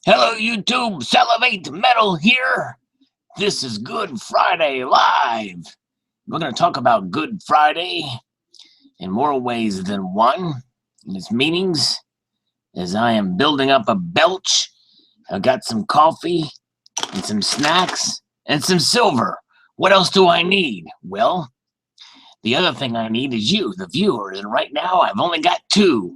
Hello, YouTube. Salivate Metal here. This is Good Friday Live. We're going to talk about Good Friday in more ways than one. In its meanings, as I am building up a belch, I've got some coffee and some snacks and some silver. What else do I need? Well, the other thing I need is you, the viewers. And right now, I've only got 2.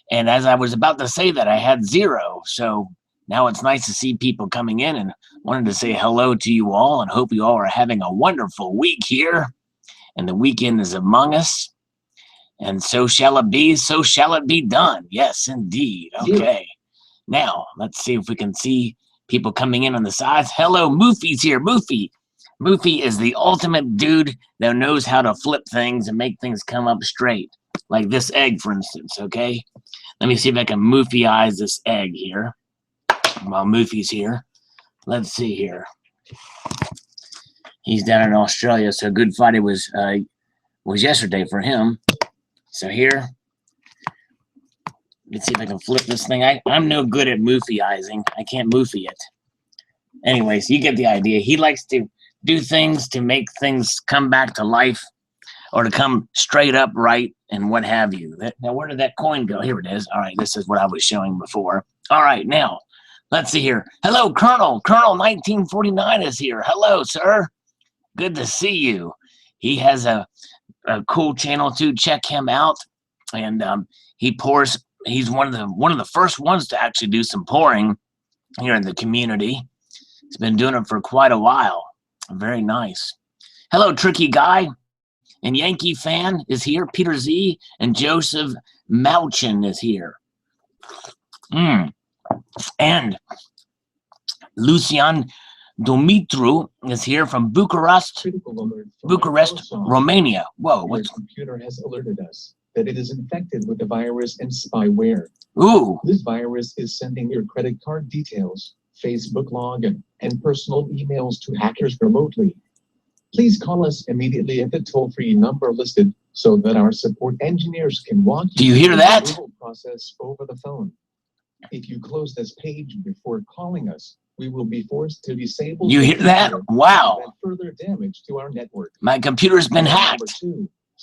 And as I was about to say that, I had 0. So now it's nice to see people coming in, and wanted to say hello to you all and hope you all are having a wonderful week here. And the weekend is among us. And so shall it be, so shall it be done. Yes, indeed. Okay. Now, let's see if we can see people coming in on the sides. Hello, Moofy's here. Moofy. Moofy is the ultimate dude that knows how to flip things and make things come up straight. Like this egg, for instance, okay? Let me see if I can Moofy-ize this egg here. While Moofy's here. Let's see here. He's down in Australia, so Good Friday was yesterday for him. So here, let's see if I can flip this thing. I'm no good at Moofy-izing. I can't Moofy it. Anyways, you get the idea. He likes to do things to make things come back to life or to come straight up right and what have you. Now, where did that coin go? Here it is. All right, this is what I was showing before. All right, now, let's see here. Hello, Colonel. Colonel 1949 is here. Hello, sir. Good to see you. He has a cool channel too. Check him out. And he pours. He's one of the first ones to actually do some pouring here in the community. He's been doing it for quite a while. Very nice. Hello, Tricky Guy. And Yankee Fan is here. Peter Z and Joseph Mauchin is here. And Lucian Dumitru is here from Bucharest, Romania. Whoa, your computer has alerted us that it is infected with a virus and spyware. Ooh. This virus is sending your credit card details, Facebook login, and personal emails to hackers remotely. Please call us immediately at the toll-free number listed so that our support engineers can walk you Do you hear that? through the process over the phone. If you close this page before calling us, we will be forced to disable. You hear that? Wow. Further damage to our network. My computer's been hacked.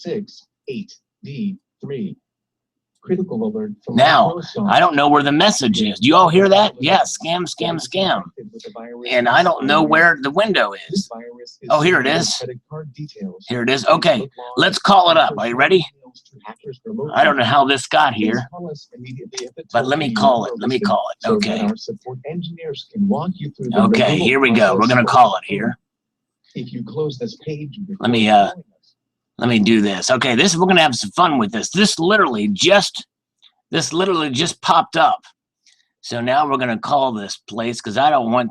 268D3. Critical alert from now, I don't know where the message is. Do you all hear that? Yes, scam, scam, scam. And I don't know where the window is. Oh, here it is. Here it is. Okay, let's call it up. Are you ready? I don't know how this got here, but let me call it. Let me call it. Okay. Okay, here we go. We're going to call it here. If you close this page, let me do this. Okay, we're gonna have some fun with this. This literally just popped up. So now we're gonna call this place because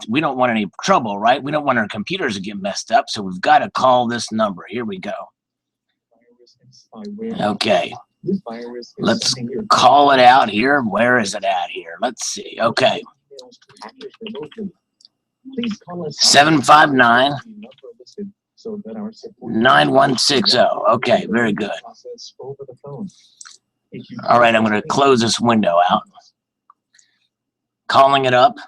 we don't want any trouble, right? We don't want our computers to get messed up, so we've got to call this number. Here we go. Okay. Let's call it out here. Where is it at here? Let's see. Okay. 759 9160. Okay, very good. All right, I'm going to close this window out. Calling it up.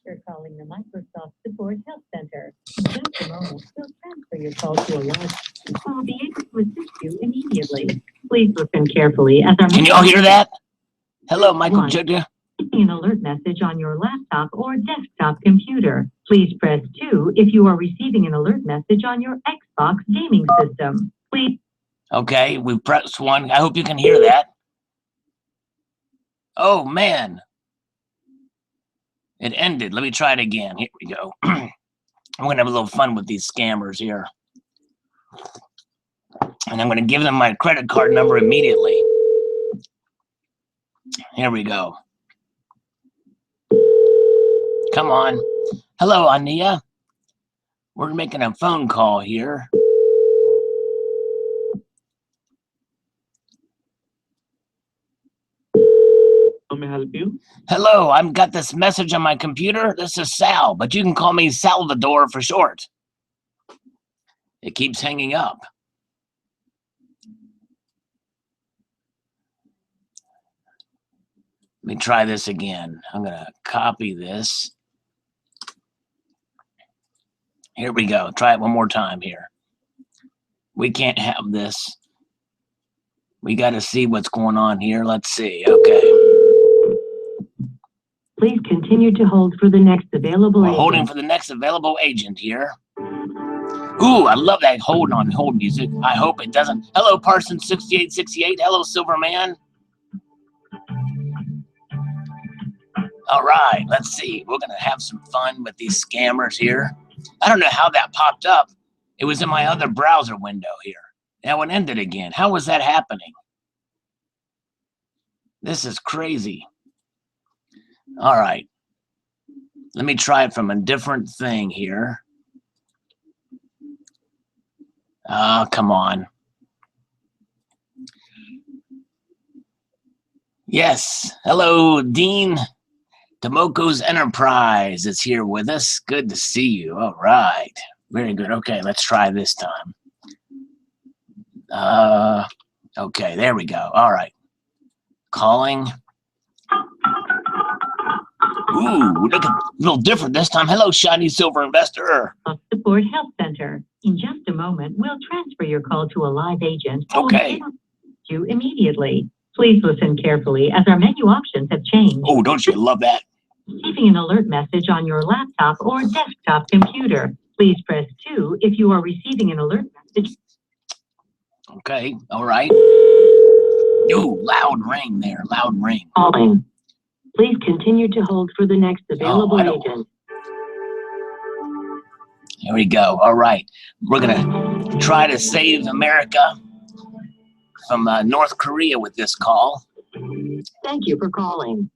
You're calling the Microsoft Support Help Center. In just a moment, we'll transfer your call to a live who will be able to assist you immediately. Please listen carefully as our. Can you all hear that? Hello, Michael Jr. An alert message on your laptop or desktop computer. Please press 2 if you are receiving an alert message on your Xbox gaming system. Please. Okay, we pressed 1. I hope you can hear that. Oh, man. It ended. Let me try it again. Here we go. I'm going to have a little fun with these scammers here. And I'm going to give them my credit card number immediately. Here we go. Come on. Hello, Ania. We're making a phone call here. How may I help you? Hello, I've got this message on my computer. This is Sal, but you can call me Salvador for short. It keeps hanging up. Let me try this again. I'm going to copy this. Here we go. Try it one more time here. We can't have this. We got to see what's going on here. Let's see. Okay. Please continue to hold for the next available We're agent. holding for the next available agent here. Ooh, I love that hold music. I hope it doesn't. Hello, Parson 6868. Hello, Silverman. All right, let's see. We're going to have some fun with these scammers here. I don't know how that popped up. It was in my other browser window here. Now it ended again. How was that happening? This is crazy. All right. Let me try it from a different thing here. Oh, come on. Yes. Hello, Dean. Tomoko's Enterprise is here with us. Good to see you. All right. Very good. Okay, let's try this time. Okay, there we go. All right. Calling. Ooh, look at a little different this time. Hello, Shiny Silver Investor. Support Health Center. In just a moment, we'll transfer your call to a live agent. Okay. You immediately. Please listen carefully as our menu options have changed. Oh, don't you love that? Receiving an alert message on your laptop or desktop computer. Please press 2 if you are receiving an alert message. Okay, all right. Ooh, loud ring there, loud ring. Calling. Please continue to hold for the next available agent. Here we go. All right. We're going to try to save America from North Korea with this call. Thank you for calling.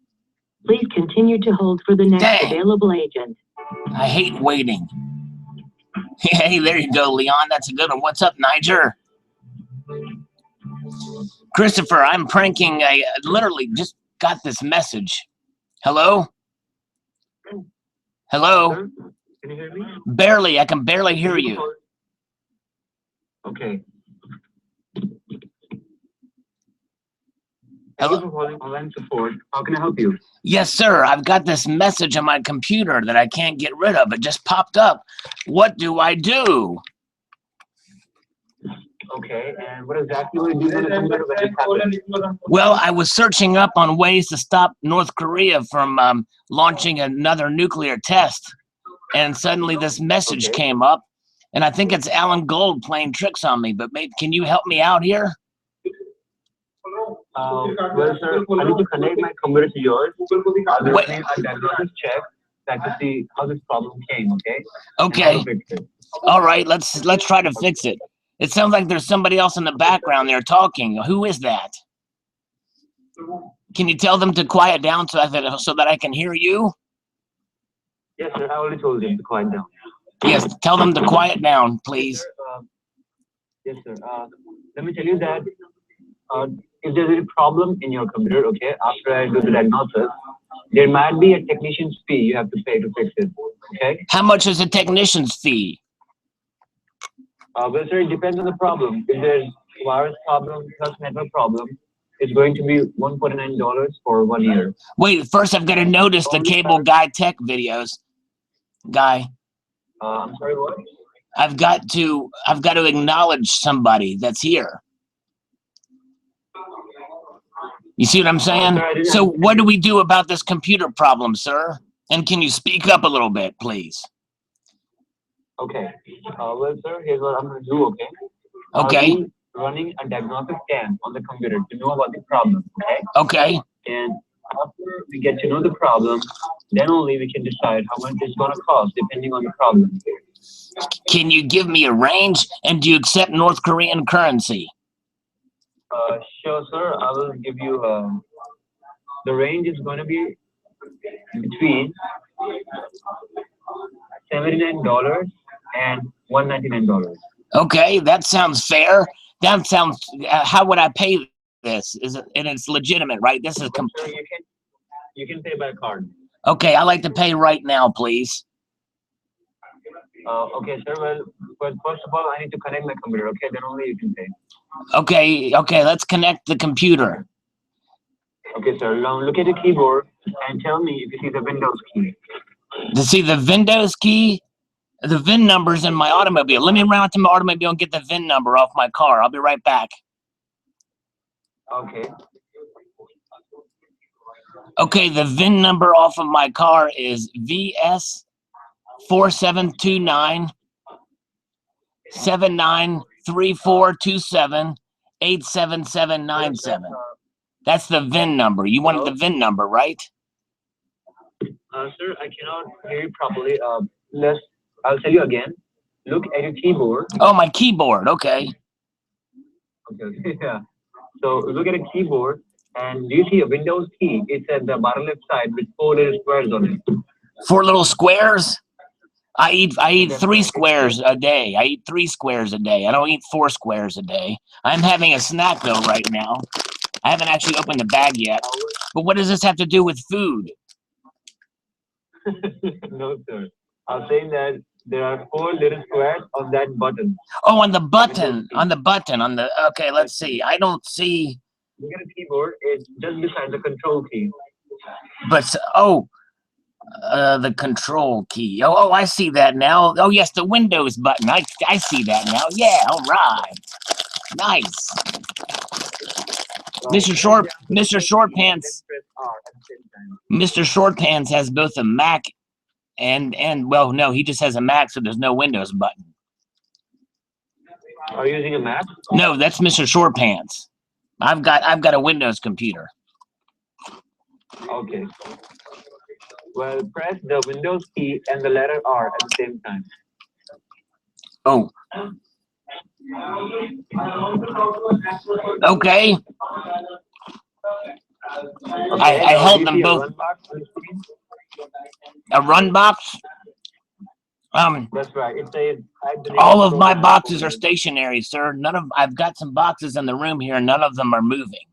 Please continue to hold for the next available agent. I hate waiting. Hey, there you go, Leon. That's a good one. What's up, Niger? Christopher, I'm pranking. I literally just got this message. Hello? Hello? Sir, can you hear me? Barely. I can barely hear you. Okay. Hello? Thank you for calling online support. How can I help you? Yes, sir. I've got this message on my computer that I can't get rid of. It just popped up. What do I do? Okay, and what exactly were you doing on the computer when this happened? Well, I was searching up on ways to stop North Korea from launching another nuclear test. And suddenly this message came up. And I think it's Alan Gold playing tricks on me. But maybe, can you help me out here? Well, sir, I need to connect my computer to yours. I'll do a diagnostic check to see how this problem came, okay? Okay. All right, let's try to fix it. It sounds like there's somebody else in the background there talking. Who is that? Can you tell them to quiet down so that I can hear you? Yes, sir. I already told him to quiet down. Yes, tell them to quiet down, please. Yes, sir. Let me tell you that if there's any problem in your computer, okay, after I do the diagnosis, there might be a technician's fee you have to pay to fix it, okay? How much is a technician's fee? Well, sir, it depends on the problem. If there's virus problem plus network problem, it's going to be $149 for 1 year. Wait, first I've got to notice the Cable Guy Tech videos. Guy. I'm sorry, what? I've got to acknowledge somebody that's here. You see what I'm saying? So what do we do about this computer problem, sir? And can you speak up a little bit, please? Okay. Well, sir, here's what I'm going to do, okay? Okay. I'll be running a diagnostic scan on the computer to know about the problem, okay? Okay. And after we get to know the problem, then only we can decide how much it's going to cost depending on the problem. Can you give me a range? And do you accept North Korean currency? Sure, sir. I will give you the range is going to be between $79 and $199. Okay, that sounds fair. That sounds. How would I pay this? Is it? And it's legitimate, right? This is. Sir, you can pay by card. Okay, I like to pay right now, please. Okay, sir. Well, but first of all, I need to connect my computer. Okay, then only you can pay. Okay. Let's connect the computer. Okay, sir. Now look at your keyboard and tell me if you see the Windows key. To see the Windows key, the VIN number's in my automobile. Let me run out to my automobile and get the VIN number off my car. I'll be right back. Okay. Okay, the VIN number off of my car is VS 4729 793427 87797. That's the VIN number. You wanted the VIN number, right? Sir, I cannot hear you properly. I'll tell you again. Look at your keyboard. Oh, my keyboard. Okay. Okay. Yeah. So look at a keyboard, and do you see a Windows key? It's at the bottom left side with 4 little squares on it. 4 little squares? I eat 3 squares a day. I eat 3 squares a day. I don't eat 4 squares a day. I'm having a snack though right now. I haven't actually opened the bag yet. But what does this have to do with food? No, sir. I'm saying that there are 4 little squares on that button. Oh, on the button. Okay, let's see. I don't see. Look at the keyboard. It's just beside the control key. But the control key. Oh, I see that now. Oh, yes, the Windows button. I see that now. Yeah, all right. Nice. Mr. Shortpants. Mr. Shortpants has both a Mac and well, no, he just has a Mac, so there's no Windows button. Are you using a Mac? No, that's Mr. Shortpants. I've got a Windows computer. Okay. Well, press the Windows key and the letter R at the same time. Oh. Okay. I held them both. A run box? That's right. It says all of my boxes are stationary, sir. I've got some boxes in the room here, and none of them are moving.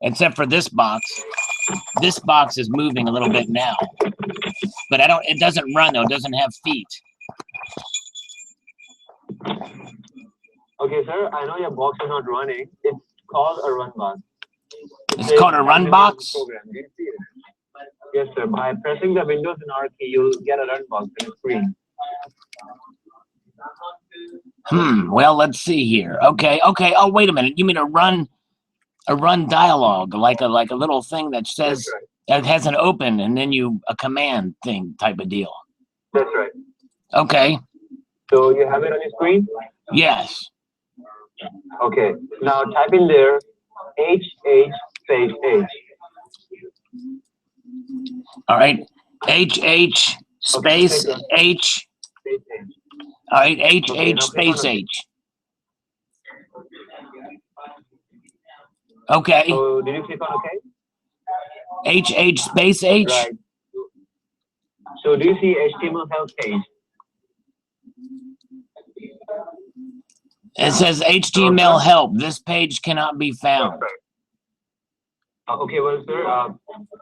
Except for this box. This box is moving a little bit now. But it doesn't run though, it doesn't have feet. Okay, sir, I know your box is not running. It's called a run box. It's called a run box? Program. Do you see it? Yes, sir. By pressing the Windows and R key, you'll get a run box on the screen. Well, let's see here. Okay. Oh, wait a minute. You mean a run dialogue, like a little thing that says it has an open and then a command thing type of deal. That's right. Okay. So you have it on your screen? Yes. Okay. Now type in there HH space H. All right. HH space H. All right. HH space H. Okay. So did you click on OK? HH space H? Right. So do you see HTML help page? It says HTML help. This page cannot be found. Okay, well, sir,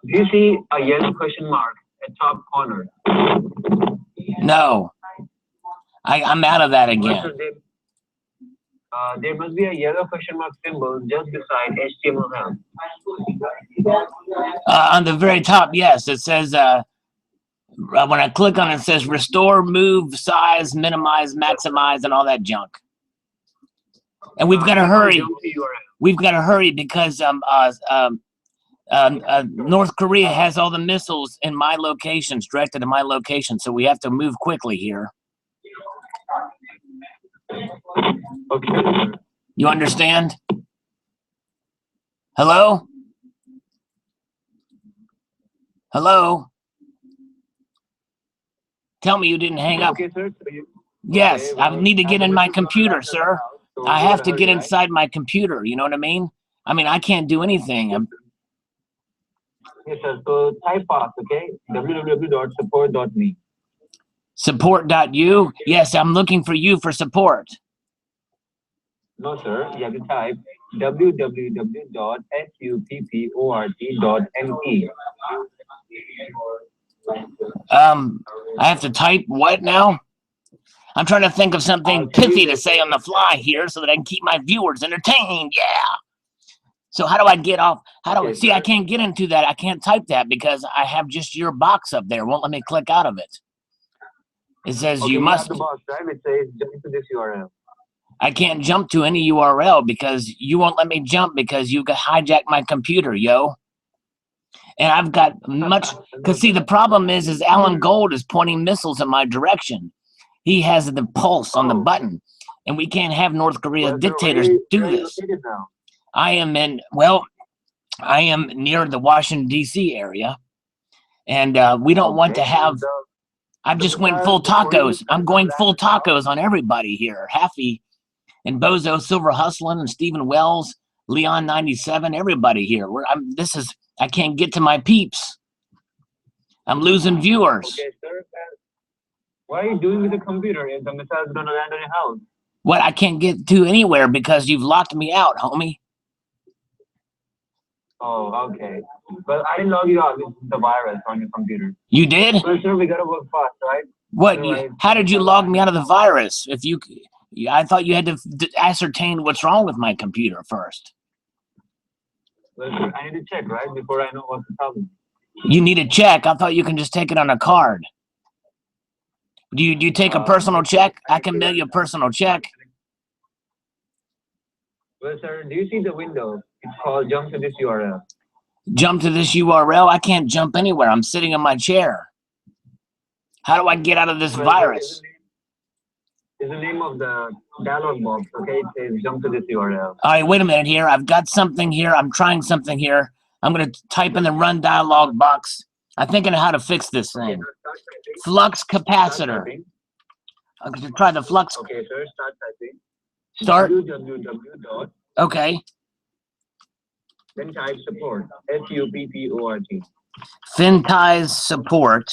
do you see a yellow question mark at top corner? No. I'm out of that again. There must be a yellow question mark symbol just beside HTML help. On the very top, yes. It says, when I click on it, it says restore, move, size, minimize, maximize, and all that junk. And we've got to hurry. We've got to hurry because North Korea has all the missiles in my locations, directed to my location, so we have to move quickly here. Okay. You understand? Hello? Hello? Tell me you didn't hang up. Okay, sir. Yes, I need to get in my computer, sir. I have to get inside my computer, you know what I mean? I mean, I can't do anything. Yes, sir. So type fast, okay? www.support.me. Support.u? Yes, I'm looking for you for support. No, sir. You have to type www.support.me. I have to type what now? I'm trying to think of something pithy to say on the fly here so that I can keep my viewers entertained. Yeah. So how do I get off? How do I Okay, see? I sir. can't get into that. I can't type that because I have just your box up there. Won't let me click out of it. It says Okay, you you have must. the box, right? It says jump to this URL. I can't jump to any URL because you won't let me jump because you got hijacked my computer, yo. And I've got much. Because see, the problem is Alan Gold is pointing missiles in my direction. He has the pulse on the Oh, button, and we can't have North Korea's well, sir, dictators do where are you this. located now? I am near the Washington D.C. area, and we don't want to Okay, have. I've the just went missile, full the Korean tacos. I'm missiles have going full landed now. tacos on everybody here. Happy and Bozo Silver Hustlin and Stephen Wells, Leon 97, everybody here. I can't get to my peeps. I'm losing viewers. Okay, sir. What are you doing with the computer if the missile is going to land on your house? What I can't get to anywhere because you've locked me out, homie. Oh, okay. Well, I didn't log you out with the virus on your computer. You did? Well, sir, we got to work fast, right? What? Otherwise, How the did you missile log will me land out of on the your house. virus? I thought you had to ascertain what's wrong with my computer first. Well, sir, I need to check, right, before I know what's the problem. You need a check. I thought you can just take it on a card. Do you take a personal check? I can mail you a personal check. Well, sir, do you see the window? It's called jump to this URL. Jump to this URL? I can't jump anywhere. I'm sitting in my chair. How do I get out of this Well, virus? Is the name of the dialog box, okay? It says jump to this URL. All right, wait a minute here. I've got something here. I'm trying something here. I'm going to type in the run dialog box. I'm thinking of how to fix this Okay, thing. now start typing. Flux Start capacitor. typing. I'm going to try the flux. Okay, sir, start typing. Start. www dot, Okay. then type support. SUPPORT. FinTies support.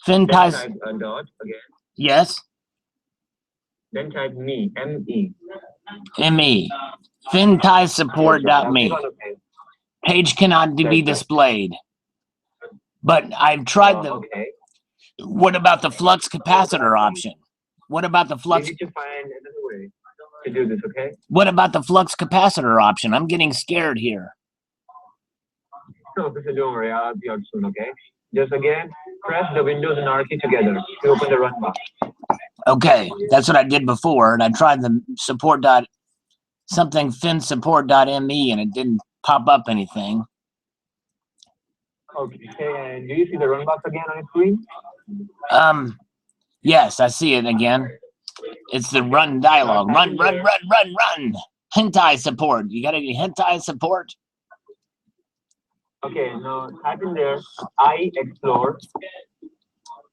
Then FinTies. type a dot again. Yes. Then type me, M-E. ME. Yes, sir. Now click FinTiessupport.me. on OK. Page cannot be That's right. displayed. But I've tried the. Okay. What about the flux capacitor option? What about the We flux? need to find another way to do this, okay? What about the flux capacitor option? I'm getting scared here. No, so don't worry, I'll be out soon, okay? Just again, press the Windows and R key together to open the run box. Okay, that's what I did before, and I tried the support dot something finsupport.me, and it didn't pop up anything. Okay, and do you see the run box again on your screen? Yes, I see it again. It's the run dialogue. Run. Hentai support. You got any hentai support? Okay, now type in there, I explore.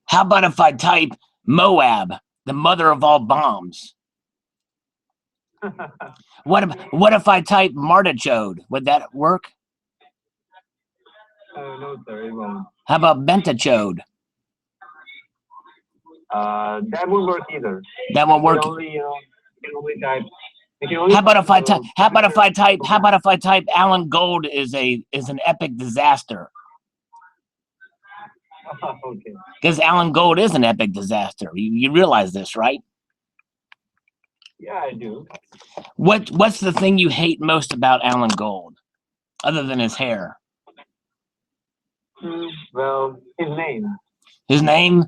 How about if I type Moab, the mother of all bombs? What if I type Martichode? Would that work? No, sir, it won't. How about Bentachode? That won't work either. That won't work. You can only type. How about if I type Alan Gold is an epic disaster? Okay. Because Alan Gold is an epic disaster. You realize this, right? Yeah, I do. What's the thing you hate most about Alan Gold, other than his hair? Well, his name. His name?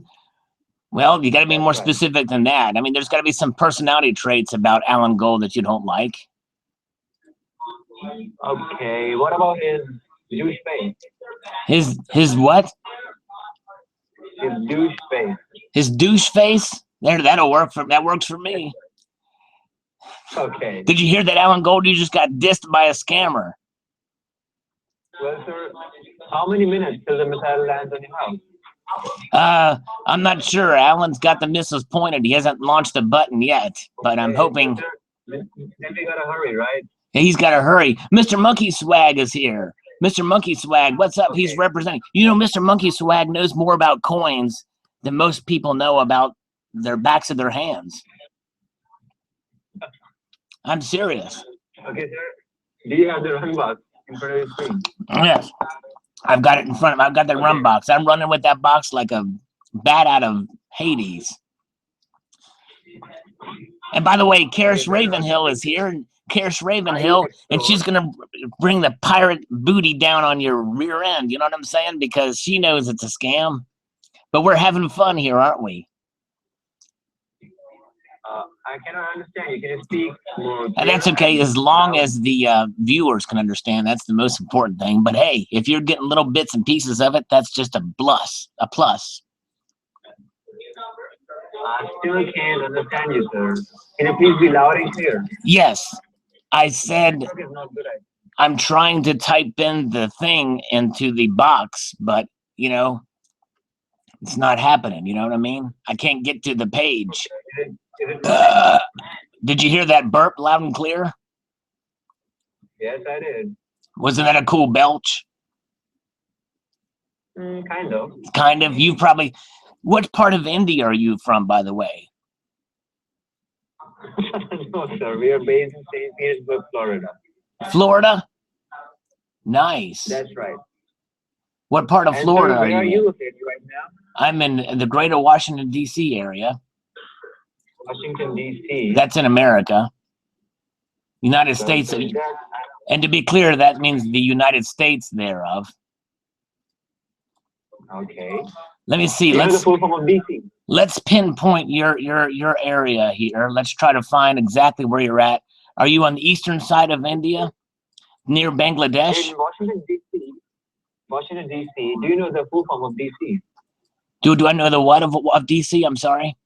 Well, you got to be more That's right. specific than that. I mean, there's got to be some personality traits about Alan Gold that you don't like. Okay, what about his douche face? His what? His douche face. His douche face? That works for me. Okay. Did you hear that, Alan Gold? You just got dissed by a scammer. Well, sir, how many minutes till the missile lands on your house? I'm not sure. Alan's got the missiles pointed. He hasn't launched the button yet, but I'm hoping. Sir, then we gotta hurry, right? He's got to hurry. Mr. Monkey Swag is here. Mr. Monkey Swag, what's up? Okay. He's representing. You know, Mr. Monkey Swag knows more about coins than most people know about their backs of their hands. I'm serious. Okay, sir. Do you have the run box in front of your screen? Yes. I've got it in front of me. I've got the run box. I'm running with that box like a bat out of Hades. And by the way, Karis Ravenhill is here. Karis Ravenhill, and she's gonna bring the pirate booty down on your rear end. You know what I'm saying? Because she knows it's a scam. But we're having fun here, aren't we? I cannot understand. Can you speak more? And that's okay, as long as the viewers can understand. That's the most important thing. But hey, if you're getting little bits and pieces of it, that's just a plus. A plus. I still can't understand you, sir. Can you please be loud and clear? Yes, I said Network is not good. I'm trying to type in the thing into the box, but you know, it's not happening. You know what I mean? I can't get to the page. Is it Did you hear that burp loud and clear? Yes, I did. Wasn't that a cool belch? Kind of. Kind of. You probably. What part of India are you from, by the way? No, sir. We are based in St. Petersburg, Florida. Florida? Nice. That's right. What part of And Florida sir, where are you in? located right now? I'm in the greater Washington, D.C. area. Washington, D.C. That's in America. United So, States. sir, And to be clear, that means the United States thereof. okay. Let me see. You know the full form of D.C. Let's pinpoint your area here. Let's try to find exactly where you're at. Are you on the eastern side of India, near Bangladesh? In Washington, D.C. Washington, D.C. Do you know the full form of D.C.? Do I know the what of DC? I'm sorry.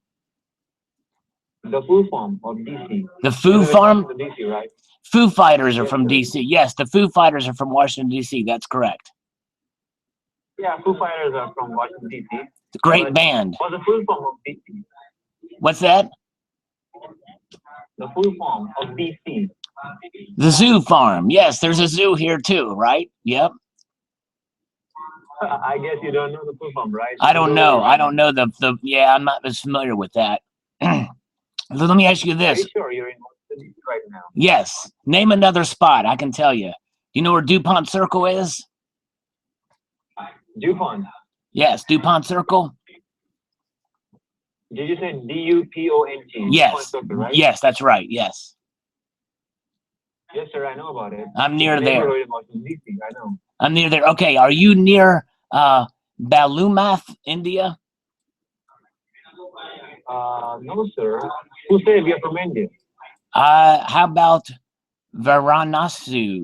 The full form of D.C. The Foo Farm. D.C., right? Foo Fighters are Yes, from sir. DC. Yes, the Foo Fighters are from Washington DC. That's correct. Yeah, Foo Fighters are from Washington, D.C. It's a great band. What's the full form of D.C.? What's that? The full form of D.C. The Zoo Farm. Yes, there's a zoo here too, right? Yep. I guess you don't know the full form, right? I don't know. I don't know the. Yeah, I'm not as familiar with that. Let me ask you Are this. you sure you're in Washington, D.C. right now? Yes. Name another spot. I can tell you. You know where DuPont Circle is? DuPont. Yes, DuPont Circle. Did you say D-U-P-O-N-T? Yes. DuPont Circle, right? Yes, that's right. Yes. Yes, sir. I know about it. I'm near It's a there. neighborhood in Washington, D.C. I know. I'm near there. Okay, are you near Balumath, India? No, sir. Who said we are from India? How about Varanasi?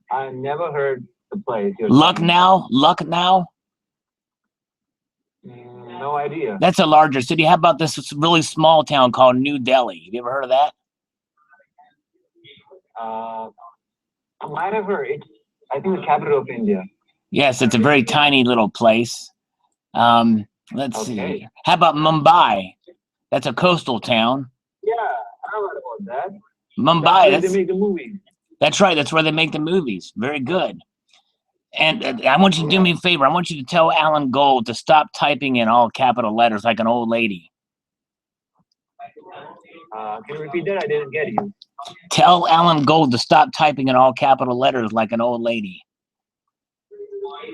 I never heard the place. Lucknow? No idea. That's a larger city. How about this really small town called New Delhi? Have you ever heard of that? I might have heard. It's, I think, the capital of India. Yes, it's a very tiny little place. Let's see. Okay. How about Mumbai? That's a coastal town. Yeah, I heard about that. Mumbai. That's where they make the movies. That's right. That's where they make the movies. Very good. And I want you to do me a favor. I want you to tell Alan Gold to stop typing in all capital letters like an old lady. Can you repeat that? I didn't get you. Tell Alan Gold to stop typing in all capital letters like an old lady.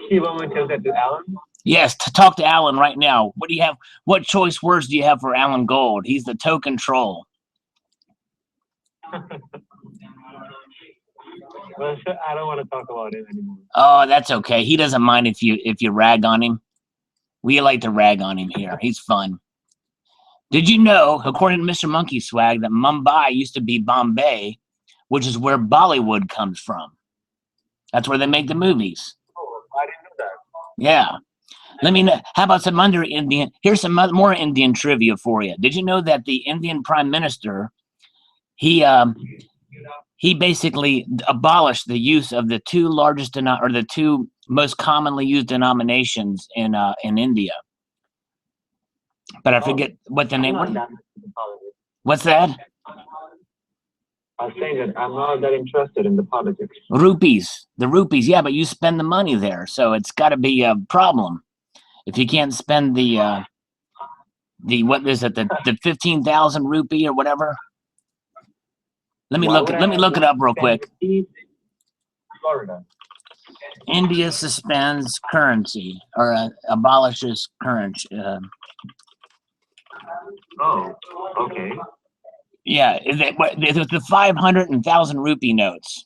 You want me to tell that to Alan? Yes, to talk to Alan right now. What do you have? What choice words do you have for Alan Gold? He's the token troll. Well, sir, I don't want to talk about it anymore. Oh, that's okay. He doesn't mind if you rag on him. We like to rag on him here. He's fun. Did you know, according to Mr. Monkey Swag, that Mumbai used to be Bombay, which is where Bollywood comes from? That's where they make the movies. Oh, I didn't know that. Yeah. Let me know. How about some under Indian? Here's some more Indian trivia for you. Did you know that the Indian Prime Minister, he basically abolished the use of the two largest or the two most commonly used denominations in India? But I forget what the name. What's that? I was saying that I'm not that interested in the politics. Rupees. The rupees. Yeah, but you spend the money there, so it's got to be a problem. If you can't spend the what is it, the 15,000 rupee or whatever. Let me look it up real quick. Florida. India suspends currency or abolishes currency. Oh, okay. Yeah, the 500 and 1,000 rupee notes.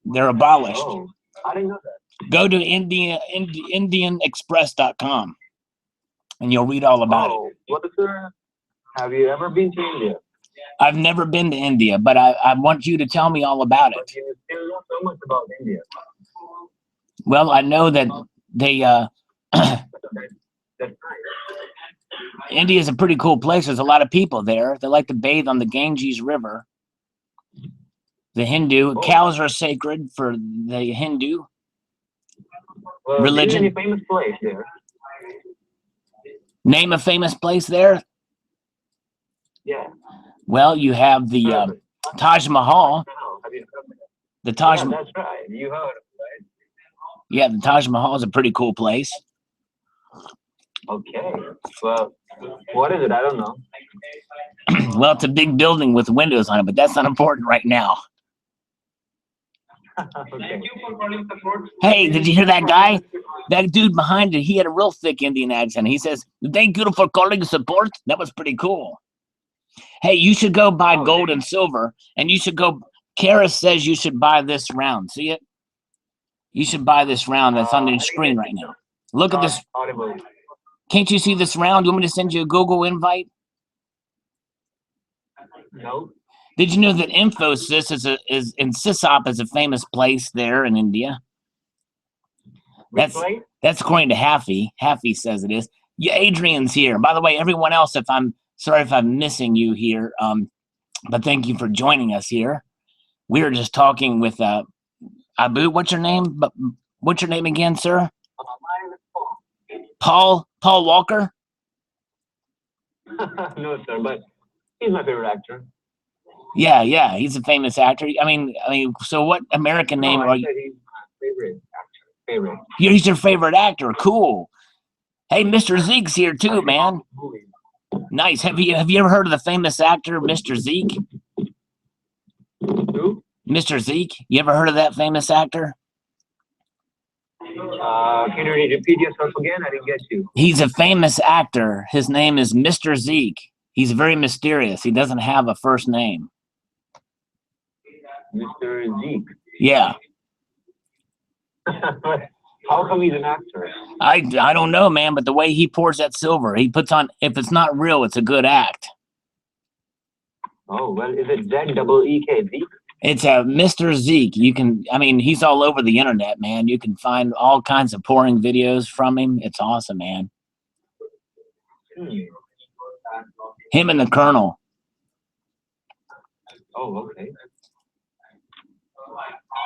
They're abolished. Oh, I didn't know that. Go to IndianExpress.com and you'll read all about it. Oh, what is sir? Have you ever been to India? I've never been to India, but I want you to tell me all about But it. you still know so much about India. Well, I know that they That's nice. India is a pretty cool place. There's a lot of people there. They like to bathe on the Ganges River. The Hindu cows are sacred for the Hindu Well, religion. Is any famous place there? Name a famous place there. Yeah. Well, you have the Taj Mahal. Have you heard of it? The Taj. Yeah, that's right. You heard of it, right? Yeah, the Taj Mahal is a pretty cool place. Okay. Well, what is it? I don't know. Well, it's a big building with windows on it, but that's not important right now. Okay. Hey, did you hear that guy? That dude behind it, he had a real thick Indian accent. He says, "Thank you for calling support." That was pretty cool. Hey, you should go buy gold and silver, and you should go. Kara says you should buy this round. See it? You should buy this round that's on the screen right now. Look at this. Audible. Can't you see this round? You want me to send you a Google invite? No. Did you know that Infosys is in Sisop is a famous place there in India? That's according to Haffy. Haffy says it is. Yeah, Adrian's here. By the way, everyone else, if I'm sorry if I'm missing you here, but thank you for joining us here. We were just talking with Abu. What's your name? What's your name again, sir? My name is Paul Walker. No, sir, but he's my favorite actor. Yeah, he's a famous actor. I mean, so what American name are you? He's my favorite actor. Favorite. He's your favorite actor. Cool. Hey, Mr. Zeke's here too, man. Nice. Have you ever heard of the famous actor Mr. Zeke? Who? Mr. Zeke. You ever heard of that famous actor? Can you repeat yourself again? I didn't get you. He's a famous actor. His name is Mr. Zeke. He's very mysterious. He doesn't have a first name. Mr. Zeke. Yeah. How come he's an actor? I don't know, man, but the way he pours that silver, he puts on, if it's not real, it's a good act. Oh, well, is it Z-E-E-K, Zeke? It's a Mr. Zeke. You can, he's all over the internet, man. You can find all kinds of pouring videos from him. It's awesome, man. Him and the Colonel. Oh, okay.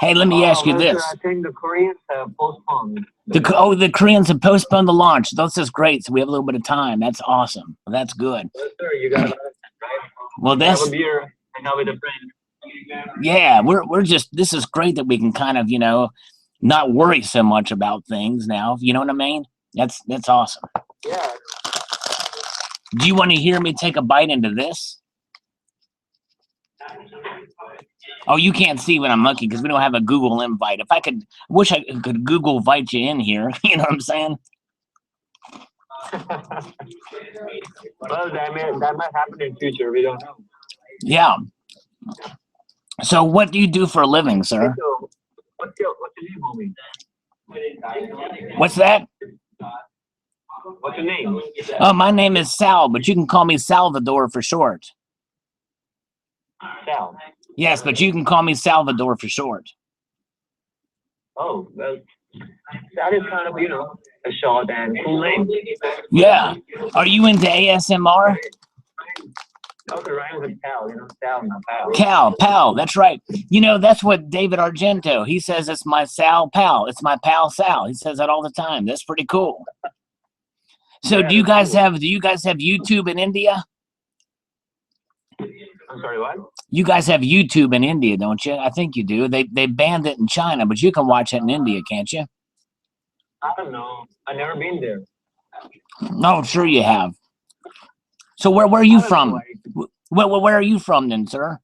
Hey, let me ask you well, this. Sir, I think the Koreans have postponed. The Koreans have postponed the launch. This is great. So we have a little bit of time. That's awesome. That's good. Well, sir, you got it, right? Well, that's have a beer and have with a friend. yeah. We're just. This is great that we can kind of not worry so much about things now. You know what I mean? That's awesome. Yeah. Do you want to hear me take a bite into this? Oh, you can't see when I'm looking because we don't have a Google invite. If I could, wish I could Google invite you in here. You know what I'm saying? Well, that might happen in future. We don't know. Yeah. So, what do you do for a living, sir? So, what's your name, homie? What's that? What's your name? Oh, my name is Sal, but you can call me Salvador for short. Sal. Yes, but you can call me Salvador for short. Oh, well, that is kind of, a short and cool name. Yeah. Are you into ASMR? Okay, rhymes with Cal, Sal, not Pal. Pal, that's right. That's what David Argento, he says it's my Sal Pal. It's my pal Sal. He says that all the time. That's pretty cool. So Yeah, do you guys have YouTube in India? I'm sorry, what? You guys have YouTube in India, don't you? I think you do. They banned it in China, but you can watch it in India, can't you? I don't know. I've never been there. No, sure you have. So where are you from? Where are you from then, sir?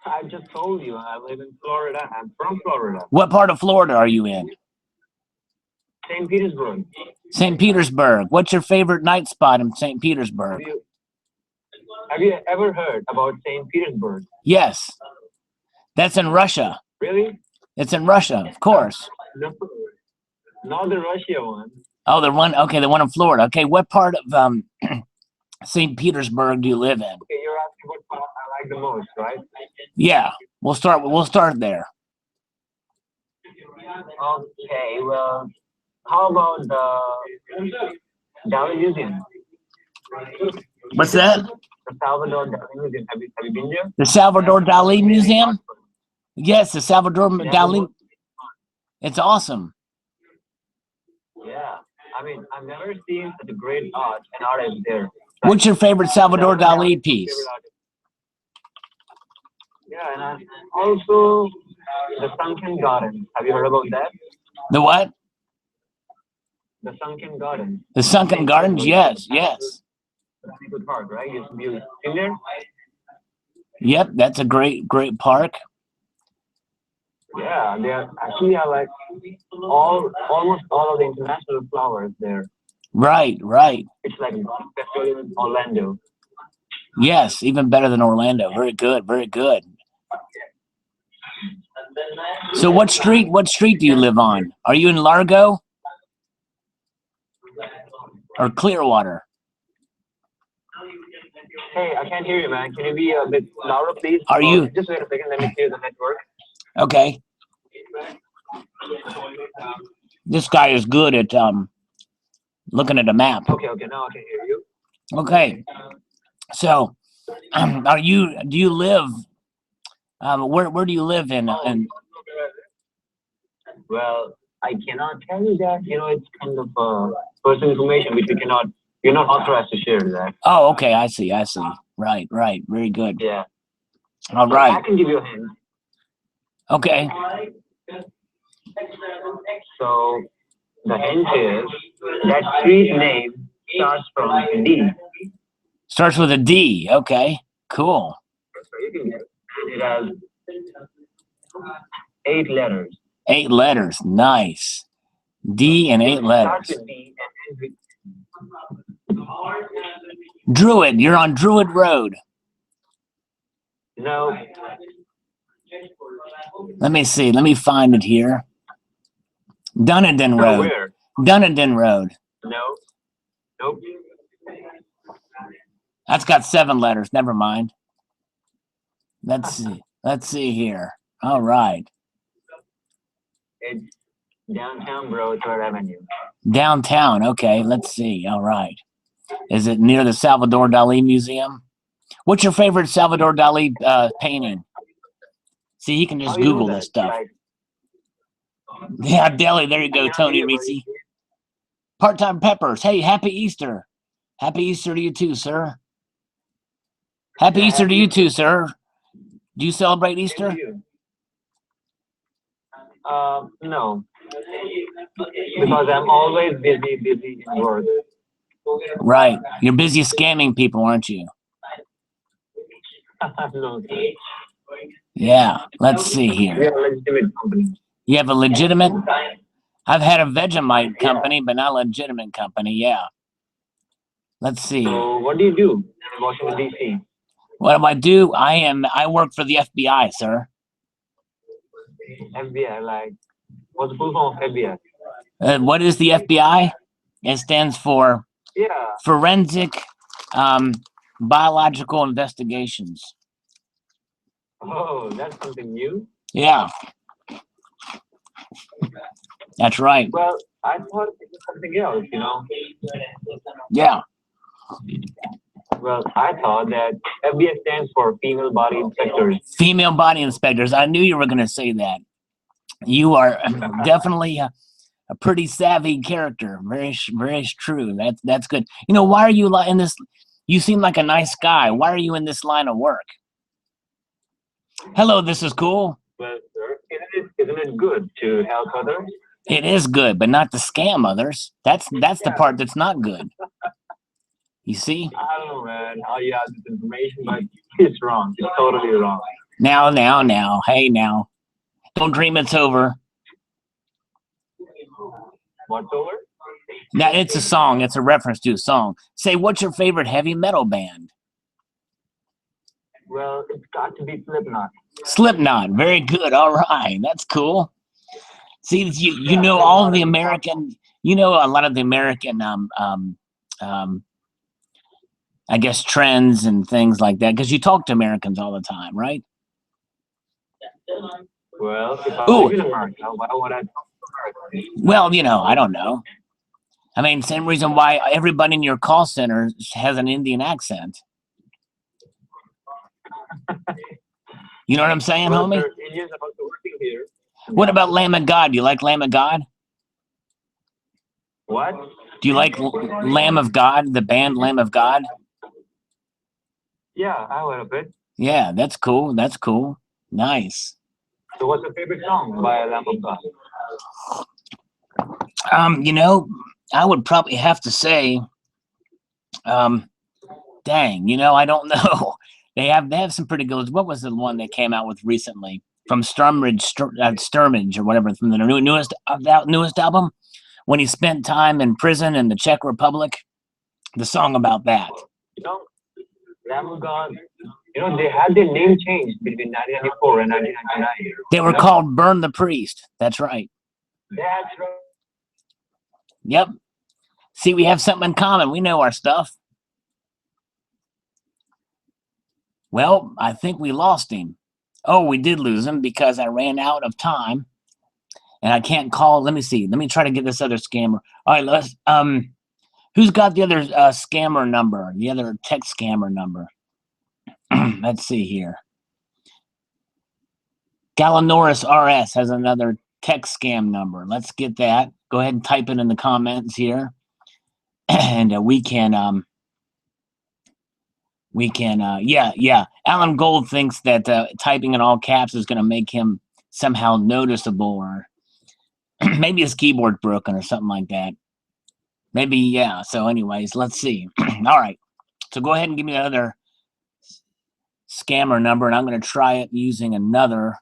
I just told you I live in Florida. I'm from Florida. What part of Florida are you in? St. Petersburg. St. Petersburg. What's your favorite night spot in St. Petersburg? Have you ever heard about St. Petersburg? Yes. That's in Russia. Really? It's in Russia, of course. No, not the Russia one. Oh, the one in Florida. Okay, what part of St. Petersburg do you live in? Okay, you're asking what part I like the most, right? Yeah, we'll start there. Okay, well, how about the Dali Museum? What's that? The Salvador Dali Museum. Have you been there? The Salvador Dali Museum? Yes, the Salvador Dali. It's awesome. Yeah, I mean, I've never seen such a great art and artist there. What's your favorite Salvador Dali piece? Yeah, and also the Sunken Garden. Have you heard about that? The what? The Sunken Garden. The Sunken Gardens? Yes. Good park, right? You've seen there? Yep, that's a great park. Yeah, they actually have like almost all of the international flowers there. Right. It's like a festival in Orlando. Yes, even better than Orlando. Very good. So what street do you live on? Are you in Largo or Clearwater? Hey, I can't hear you, man. Can you be a bit louder, please? Are you? Just wait a second. Let me clear the network. Okay. This guy is good at looking at a map. Okay. Now I can hear you. Okay. So, do you live? Where do you live in? Well, I cannot tell you that. It's kind of personal information which you're not authorized to share that. Oh, okay. I see. Right. Very good. Yeah. All right. I can give you a hint. Okay. So the hint is that street name starts from D. Starts with a D. Okay. Cool. It has 8 letters. 8 letters. Nice. D and 8 letters. Starts with D and ends Druid. You're on Druid Road. with no. Let me see. Let me find it here. Dunedin Road. Where? Dunedin Road. No. Nope. That's got 7 letters. Never mind. Let's see here. All right. It's downtown, bro. 3rd Avenue. Downtown. Okay. Let's see. All right. Is it near the Salvador Dali Museum? What's your favorite Salvador Dali painting? See, he can just Google this stuff. Like, Yeah, Deli. There you go, Tony Ricci. Part-time Peppers. Hey, happy Easter. Happy Easter to you too, sir. Happy Easter to you too, sir. Do you celebrate Easter? No. Because I'm always busy in work. Right. You're busy scamming people, aren't you? No. Yeah. Let's see We here. are a legitimate company. You have a legitimate? I've had a Vegemite company, but not a legitimate company. Yeah. Let's see. So what do you do in Washington, D.C.? What do I do? I work for the FBI, sir. FBI, like, what's the full form of FBI? What is the FBI? It stands for Yeah. Forensic Biological Investigations. Oh, that's something new. Yeah. That's right. Well, I thought it was something else, Yeah. Well, I thought that FBI stands for Female Body Inspectors. Female body inspectors. I knew you were going to say that. You are definitely a pretty savvy character. Very true. That's good. Why are you in this? You seem like a nice guy. Why are you in this line of work? Hello, this is cool. Well, sir, isn't it good to help others? It is good, but not to scam others. That's the part that's not good. You see? I don't know, man, how you have this information, but it's wrong. It's totally wrong. Now. Hey, now. Don't dream it's over. What's over? Now, it's a song. It's a reference to a song. Say, what's your favorite heavy metal band? Well, it's got to be Slipknot. Slipknot. Very good. All right. That's cool. See, you know all the American, you know a lot of the American, I guess, trends and things like that, because you talk to Americans all the time, right? Well, if I Ooh. live in America, why would I? Well, you know, I don't know. I mean, same reason why everybody in your call center has an Indian accent. You know what I'm saying, Well, homie? sir, Indians are also working here. What about Lamb of God? Do you like Lamb of God? What? Do you like Lamb of God, the band Lamb of God? Yeah, I heard of it. Yeah, that's cool. That's cool. Nice. So, what's your favorite song by Lamb of God? You know, I would probably have to say, dang, you know, I don't know. They have some pretty good ones. What was the one they came out with recently from Sturmage or whatever, from the newest album, when he spent time in prison in the Czech Republic? The song about that. You know, Lamb of God. You know, they had their name changed between 1994 and 1999. They were called Burn the Priest. That's right. That's right. Yep. See, we have something in common. We know our stuff. Well, I think we lost him. Oh, we did lose him because I ran out of time. And I can't call. Let me see. Let me try to get this other scammer. All right, let's who's got the other scammer number? The other text scammer number. Let's see here. Galanoris RS has another text scam number. Let's get that. Go ahead and type it in the comments here. And we can yeah. Alan Gold thinks that typing in all caps is going to make him somehow noticeable, or maybe his keyboard's broken or something like that. Maybe, yeah. So anyways, let's see. All right. So go ahead and give me another scammer number, and I'm going to try it using another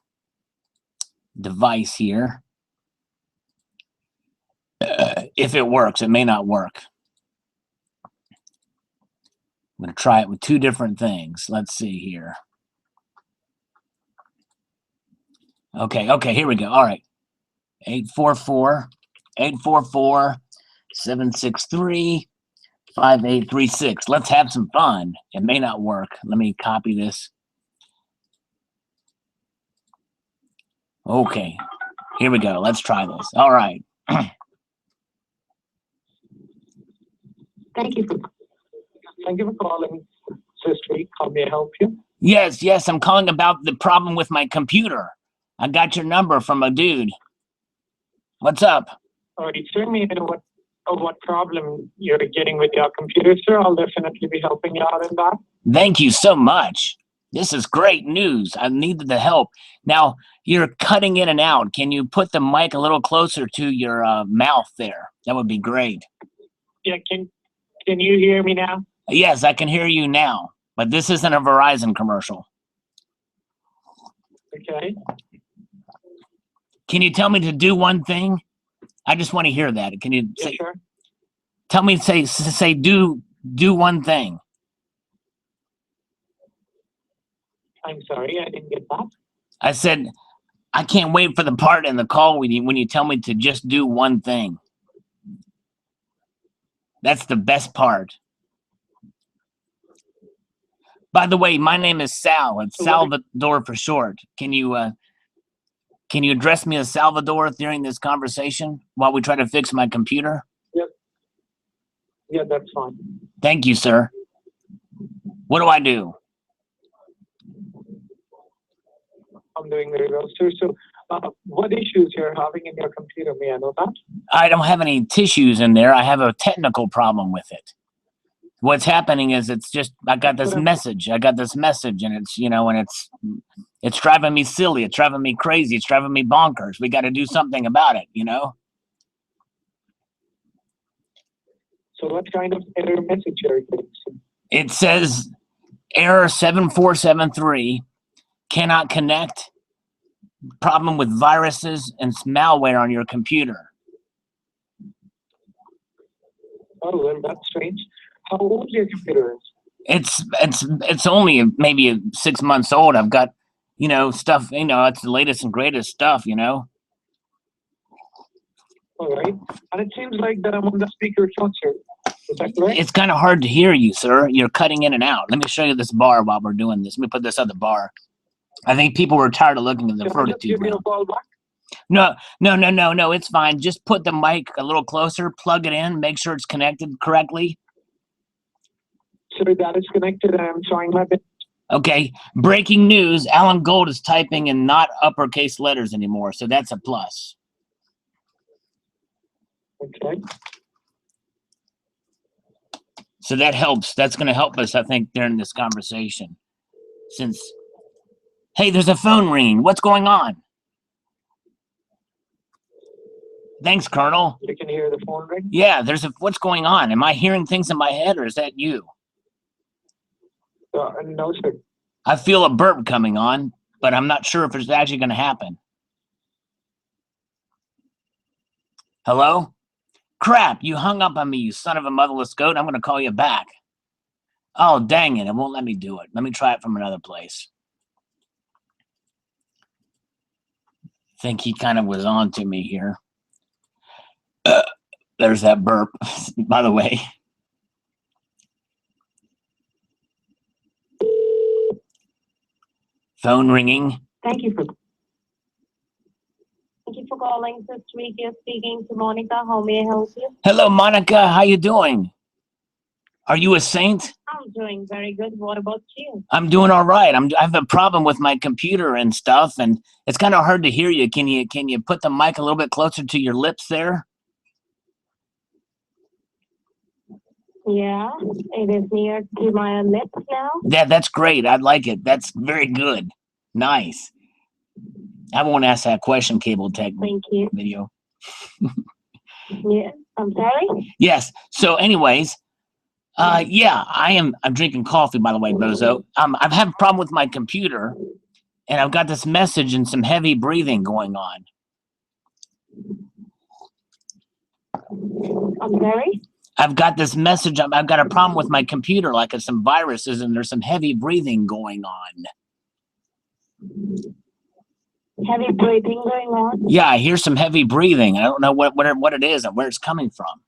device here. If it works, it may not work. I'm going to try it with two different things. Let's see here. Okay, here we go. All right. 844-763-5836. Let's have some fun. It may not work. Let me copy this. Okay. Here we go. Let's try this. All right. Thank you for calling Sister. How may I help you? Yes, I'm calling about the problem with my computer. I got your number from a dude. What's up? All right, sir, may I know what problem you're getting with your computer, sir? I'll definitely be helping you out in that. Thank you so much. This is great news. I needed the help. Now, you're cutting in and out. Can you put the mic a little closer to your mouth there? That would be great. Yeah, can you hear me now? Yes, I can hear you now, but this isn't a Verizon commercial. Okay. Can you tell me to do one thing? I just want to hear that. Can you Yeah, say? sure. Tell me to say do one thing. I'm sorry, I didn't get that. I said I can't wait for the part in the call when you tell me to just do one thing. That's the best part. By the way, my name is Sal. It's Salvador for short. Can you address me as Salvador during this conversation while we try to fix my computer? Yep. Yeah, that's fine. Thank you, sir. What do I do? I'm doing very well, sir. So, what issues you're having in your computer? May I know that? I don't have any tissues in there. I have a technical problem with it. What's happening is it's just I got this message, and it's and it's driving me silly. It's driving me crazy. It's driving me bonkers. We got to do something about it, So what kind of error message are you getting? It says error 7473, cannot connect, problem with viruses and malware on your computer. Oh, well, that's strange. How old your computer is? It's only maybe 6 months old. I've got, stuff, it's the latest and greatest stuff, All right. And it seems like that I'm on the speaker short, sir. Is that correct? It's kind of hard to hear you, sir. You're cutting in and out. Let me show you this bar while we're doing this. Let me put this other bar. I think people were tired of looking at the Can I just fortitude give you a round. call back? No, it's fine. Just put the mic a little closer, plug it in, make sure it's connected correctly. Sir, that is connected and I'm trying my best. Okay, breaking news, Alan Gold is typing in not uppercase letters anymore, so that's a plus. Okay. So that helps. That's going to help us, I think, during this conversation. Hey, there's a phone ringing. What's going on? Thanks, Colonel. You can hear the phone ring? Yeah, what's going on? Am I hearing things in my head, or is that you? No, sir. I feel a burp coming on, but I'm not sure if it's actually going to happen. Hello? Crap, you hung up on me, you son of a motherless goat. I'm going to call you back. Oh, dang it. It won't let me do it. Let me try it from another place. I think he kind of was on to me here. There's that burp, by the way. Phone ringing. Thank you for calling this week. You're speaking to Monica. How may I help you? Hello, Monica. How you doing? Are you a saint? I'm doing very good. What about you? I'm doing all right. I have a problem with my computer and stuff, and it's kind of hard to hear you. Can you put the mic a little bit closer to your lips there? Yeah, it is near to my lips now. Yeah, that's great. I like it. That's very good. Nice. I won't ask that question, Cable Tech Thank you. video. Yeah, I'm sorry? Yes. So anyways, yeah, I'm drinking coffee, by the way, Bozo. I've had a problem with my computer, and I've got this message and some heavy breathing going on. I'm sorry? I've got this message. I've got a problem with my computer, like it's some viruses, and there's some heavy breathing going on. Heavy breathing going on? Yeah, I hear some heavy breathing. I don't know what it is and where it's coming from.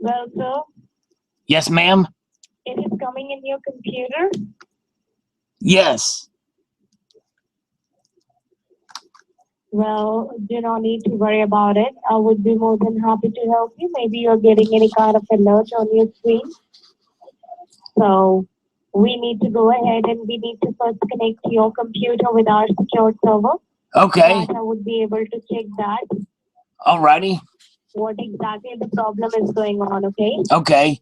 Well, sir, Yes, ma'am? it is coming in your computer. Yes. Well, do not need to worry about it. I would be more than happy to help you. Maybe you're getting any kind of alert on your screen. So we need to go ahead and we need to first connect your computer with our secured server. Okay. That I would be able to check that. Alrighty. What exactly the problem is going on, okay? Okay.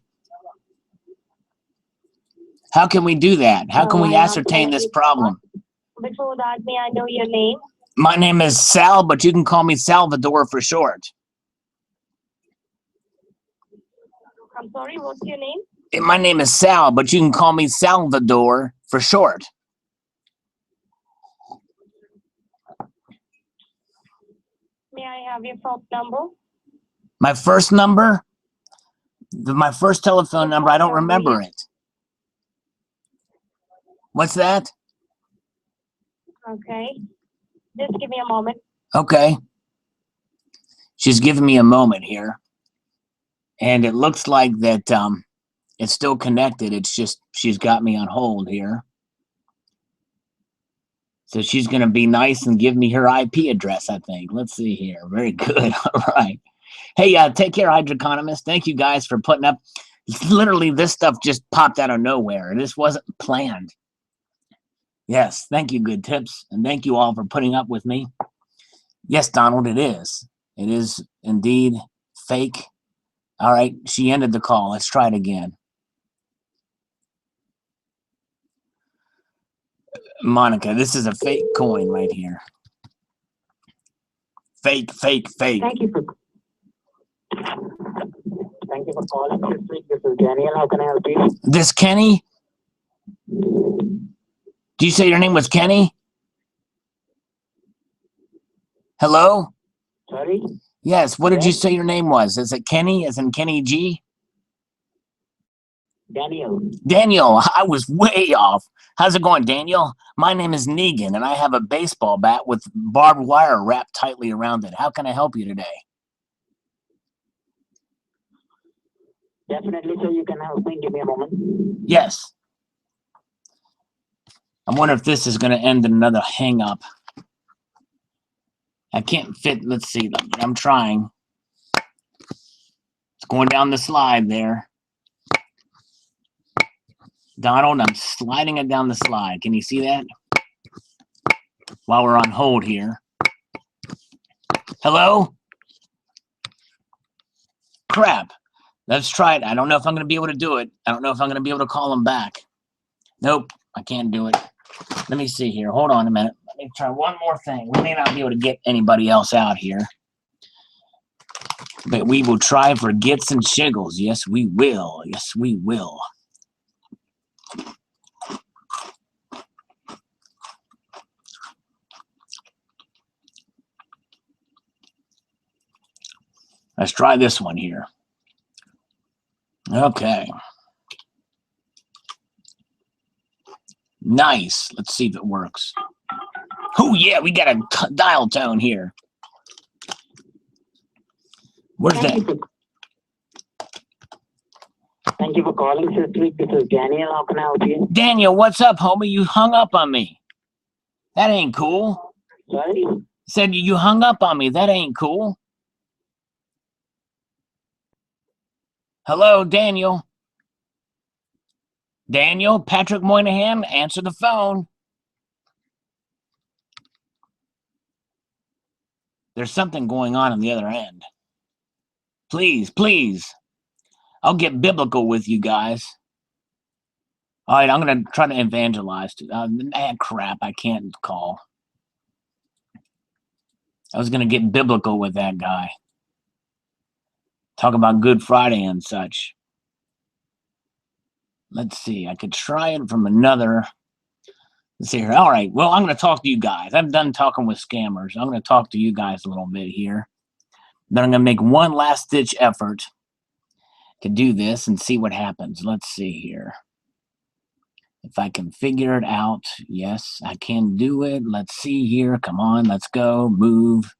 How can we do that? How can we ascertain this problem? Before that, may I know your name? My name is Sal, but you can call me Salvador for short. I'm sorry, what's your name? My name is Sal, but you can call me Salvador for short. May I have your phone number? My first number? My first telephone number, I don't remember it. What's that? Okay. Just give me a moment. Okay. She's giving me a moment here. And it looks like that it's still connected. It's just she's got me on hold here. So she's going to be nice and give me her IP address, I think. Let's see here. Very good. All right. Hey, take care, Hydroconomist. Thank you guys for putting up. Literally, this stuff just popped out of nowhere. This wasn't planned. Yes, thank you, good tips. And thank you all for putting up with me. Yes, Donald, it is. It is indeed fake. All right, she ended the call. Let's try it again. Monica, this is a fake coin right here. Fake, fake, fake. Thank you for calling this week. This is Daniel. How can I help you? This Kenny? Do you say your name was Kenny? Hello? Sorry? Yes, what did you Yes. say your name was? Is it Kenny, as in Kenny G? Daniel. Daniel, I was way off. How's it going, Daniel? My name is Negan, and I have a baseball bat with barbed wire wrapped tightly around it. How can I help you today? Definitely, so you can help me. Give me a moment. Yes. I wonder if this is going to end in another hang up. I can't fit. Let's see. I'm trying. It's going down the slide there. Donald, I'm sliding it down the slide. Can you see that? While we're on hold here. Hello? Crap. Let's try it. I don't know if I'm going to be able to do it. I don't know if I'm going to be able to call him back. Nope, I can't do it. Let me see here. Hold on a minute. Let me try one more thing. We may not be able to get anybody else out here. But we will try for gits and shiggles. Yes, we will. Yes, we will. Let's try this one here. Okay. Nice. Let's see if it works. Oh, yeah, we got a dial tone here. Where's that? Thank you for calling, Sister. This is Daniel. How can I help you? Daniel, what's up, homie? You hung up on me. That ain't cool. Sorry? Said you hung up on me. That ain't cool. Hello, Daniel. Daniel, Patrick Moynihan, answer the phone. There's something going on the other end. Please, please. I'll get biblical with you guys. All right, I'm going to try to evangelize. Crap, I can't call. I was going to get biblical with that guy. Talk about Good Friday and such. Let's see. I could try it from another. Let's see here. All right. Well, I'm going to talk to you guys. I'm done talking with scammers. I'm going to talk to you guys a little bit here. Then I'm going to make one last ditch effort to do this and see what happens. Let's see here. If I can figure it out. Yes, I can do it. Let's see here. Come on. Let's go. Move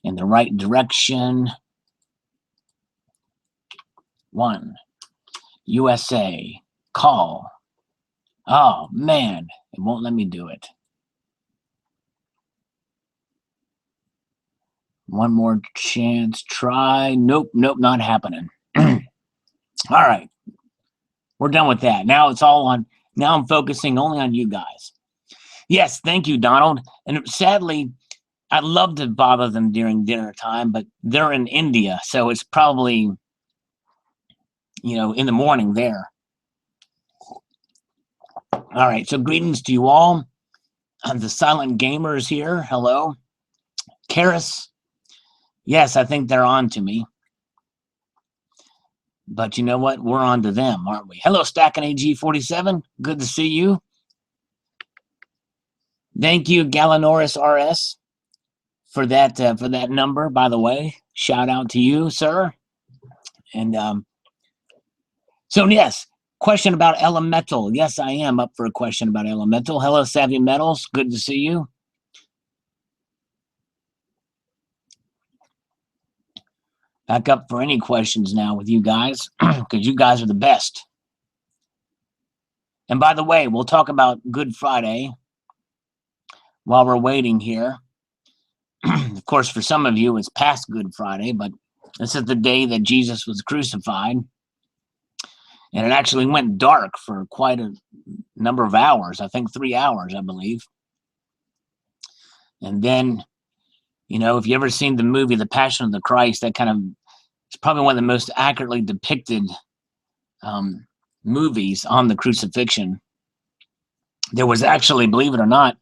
in the right direction. 1. USA. Call. Oh, man. It won't let me do it. One more chance. Try. Nope. Nope. Not happening. All right. We're done with that. Now it's all on. Now I'm focusing only on you guys. Yes. Thank you, Donald. And sadly, I'd love to bother them during dinner time, but they're in India. So it's probably, in the morning there. All right. So greetings to you all. The silent gamers here. Hello. Karis. Yes, I think they're on to me. But you know what? We're on to them, aren't we? Hello, Stacking AG47. Good to see you. Thank you, Galanoris RS, for that number, by the way. Shout out to you, sir. And so, yes, question about Elemental. Yes, I am up for a question about Elemental. Hello, Savvy Metals. Good to see you. Back up for any questions now with you guys, because you guys are the best. And by the way, we'll talk about Good Friday while we're waiting here. Of course, for some of you, it's past Good Friday, but this is the day that Jesus was crucified. And it actually went dark for quite a number of hours. I think 3 hours, I believe. And then, if you ever seen the movie The Passion of the Christ, that kind of, it's probably one of the most accurately depicted movies on the crucifixion. There was actually, believe it or not,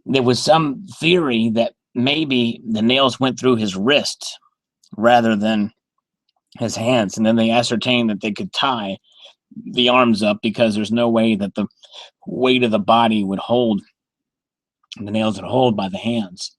there was some theory that maybe the nails went through his wrist rather than his hands. And then they ascertained that they could tie the arms up because there's no way that the weight of the body would hold, the nails would hold by the hands.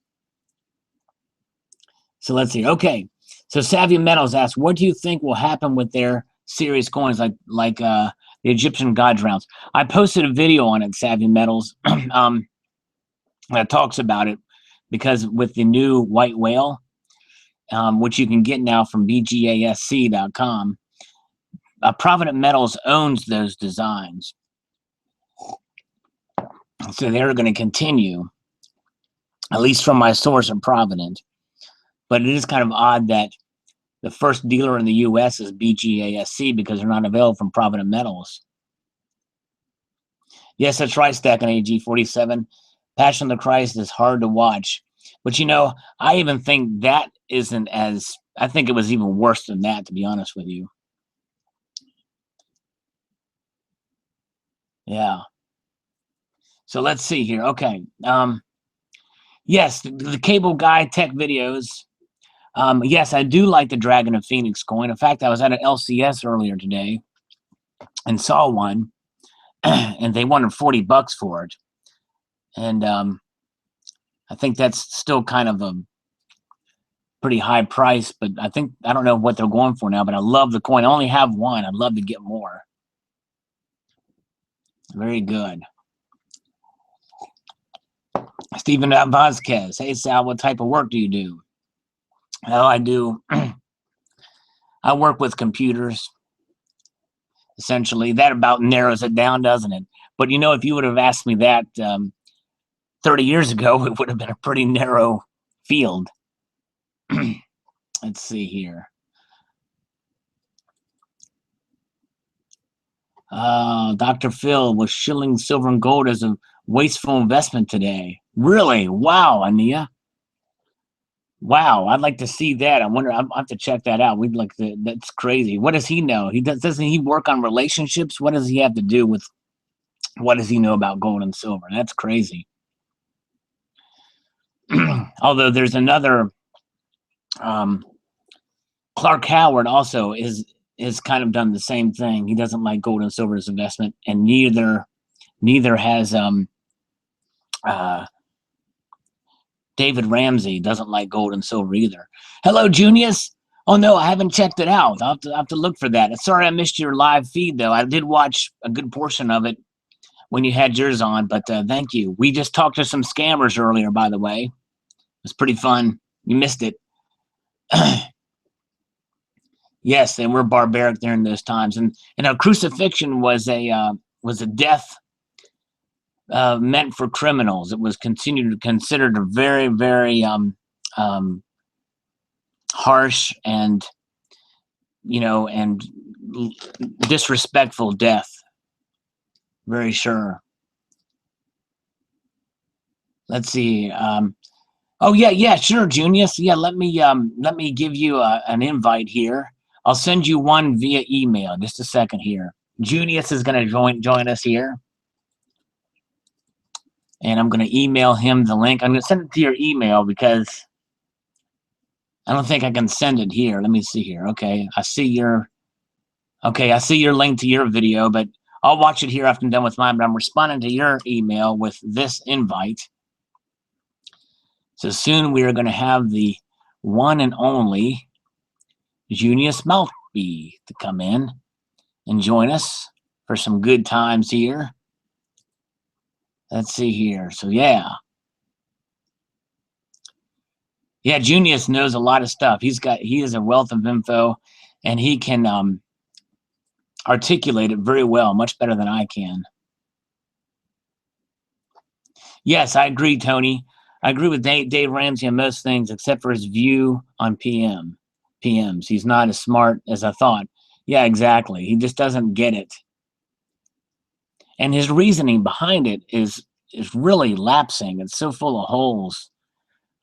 So let's see. Okay. So Savvy Metals asks, what do you think will happen with their serious coins like the Egyptian god rounds? I posted a video on it, Savvy Metals, that talks about it because with the new white whale, which you can get now from bgasc.com, Provident Metals owns those designs. So they're going to continue, at least from my source at Provident. But it is kind of odd that the first dealer in the U.S. is BGASC because they're not available from Provident Metals. Yes, that's right, Stack on AG47. Passion of the Christ is hard to watch. But, you know, I even think that isn't as... I think it was even worse than that, to be honest with you. Yeah. So let's see here. Okay. Yes, the Cable Guy Tech videos. Yes, I do like the Dragon of Phoenix coin. In fact, I was at an LCS earlier today and saw one, and they wanted $40 for it. And I think that's still kind of a pretty high price, but I don't know what they're going for now, but I love the coin. I only have one. I'd love to get more. Very good. Stephen Vasquez. Hey, Sal, what type of work do you do? Well, I do. I work with computers. Essentially, that about narrows it down, doesn't it? But you know, if you would have asked me that 30 years ago, it would have been a pretty narrow field. Let's see here. Dr. Phil was shilling silver and gold as a wasteful investment today. Really? Wow, Ania. Wow, I'd like to see that. I wonder. I'll have to check that out. We'd like to. That's crazy. What does he know? Doesn't he work on relationships? What does he have to do with? What does he know about gold and silver? That's crazy. Although there's another. Clark Howard also is kind of done the same thing. He doesn't like gold and silver as investment, and neither has David Ramsey doesn't like gold and silver either. Hello, Junius. Oh no, I haven't checked it out. I'll have to look for that. Sorry I missed your live feed though. I did watch a good portion of it when you had yours on, but thank you. We just talked to some scammers earlier, by the way. It was pretty fun. You missed it. Yes, they were barbaric during those times, and crucifixion was a death meant for criminals. It was considered a very, very harsh and disrespectful death. Very sure. Let's see. Oh yeah, sure, Junius. Yeah, let me give you an invite here. I'll send you one via email. Just a second here. Junius is going to join us here. And I'm going to email him the link. I'm going to send it to your email because I don't think I can send it here. Let me see here. Okay, I see your link to your video, but I'll watch it here after I'm done with mine. But I'm responding to your email with this invite. So soon we are going to have the one and only Junius Maltby to come in and join us for some good times here. Let's see here. So yeah, Junius knows a lot of stuff. He is a wealth of info, and he can articulate it very well, much better than I can. Yes, I agree, Tony. I agree with Dave Ramsey on most things except for his view on PMs. He's not as smart as I thought. Yeah, exactly. He just doesn't get it. And his reasoning behind it is really lapsing. It's so full of holes.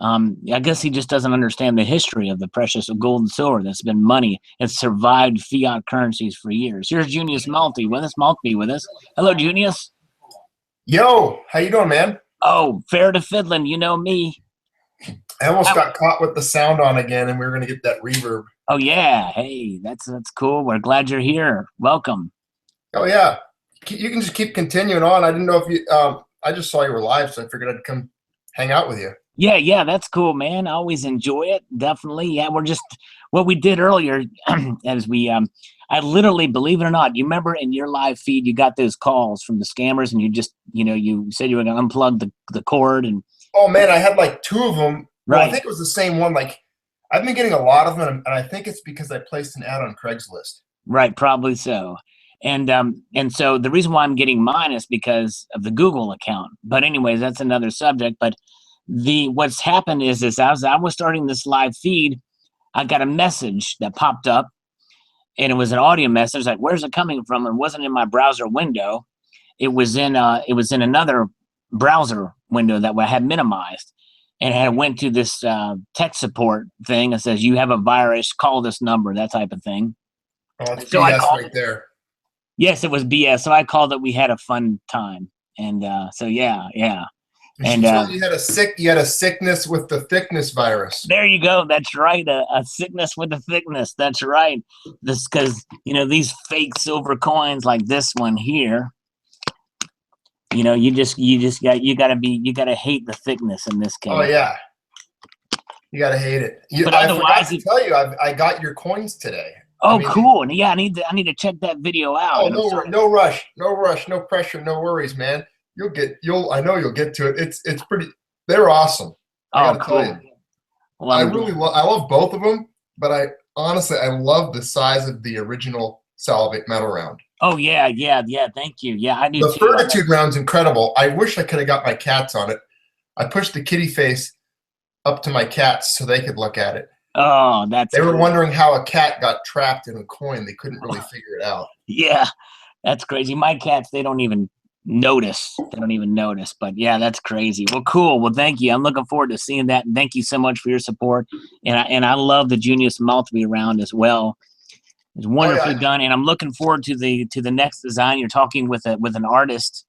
I guess he just doesn't understand the history of the precious gold and silver that's been money. It's survived fiat currencies for years. Here's Junius Maltby with us. Hello, Junius. Yo, how you doing, man? Oh, fair to fiddling. You know me. I almost got caught with the sound on again, and we were going to get that reverb. Oh, yeah. Hey, that's cool. We're glad you're here. Welcome. Oh, yeah. You can just keep continuing on. I didn't know if you I just saw you were live, so I figured I'd come hang out with you. Yeah, that's cool, man. I always enjoy it. Definitely. Yeah, we're just what we did earlier as we I literally, believe it or not, you remember in your live feed you got those calls from the scammers and you just, you said you were gonna unplug the cord and Oh man, I had like 2 of them. Well, I right. think it was the same one. Like I've been getting a lot of them, and I think it's because I placed an ad on Craigslist. Right, probably so. And so the reason why I'm getting mine is because of the Google account. But anyways, that's another subject. But the what's happened is as I was starting this live feed, I got a message that popped up and it was an audio message like where's it coming from? It wasn't in my browser window. It was in another browser window that I had minimized. And I went to this tech support thing that says you have a virus, call this number, that type of thing. Oh, it's So I BS called right there. Yes, it was BS. So I called it. We had a fun time, and so yeah. You And should tell you had a sickness with the thickness virus. there you go. That's right. A sickness with a thickness. That's right. This because these fake silver coins like this one here. You gotta hate the thickness in this case. Oh yeah, you gotta hate it. But I forgot otherwise, to tell you, I got your coins today. oh, I mean, cool. And yeah, I need to check that video out. oh And no rush, no pressure, no worries, man. I know you'll get to it. It's pretty. They're awesome. I Oh, gotta cool. tell you. Well, I love both of them, but I love the size of the original Salivate Metal round. Oh yeah. Thank you. Yeah, I do The too. Fortitude round's incredible. I wish I could have got my cats on it. I pushed the kitty face up to my cats so they could look at it. Oh, that's They were cool. wondering how a cat got trapped in a coin. They couldn't really figure it out. Yeah, that's crazy. My cats, they don't even notice. They don't even notice. But yeah, that's crazy. Well, cool. Well, thank you. I'm looking forward to seeing that. And thank you so much for your support. And I love the Junius multi round as well. It's wonderfully done. And I'm looking forward to the next design. You're talking with an artist.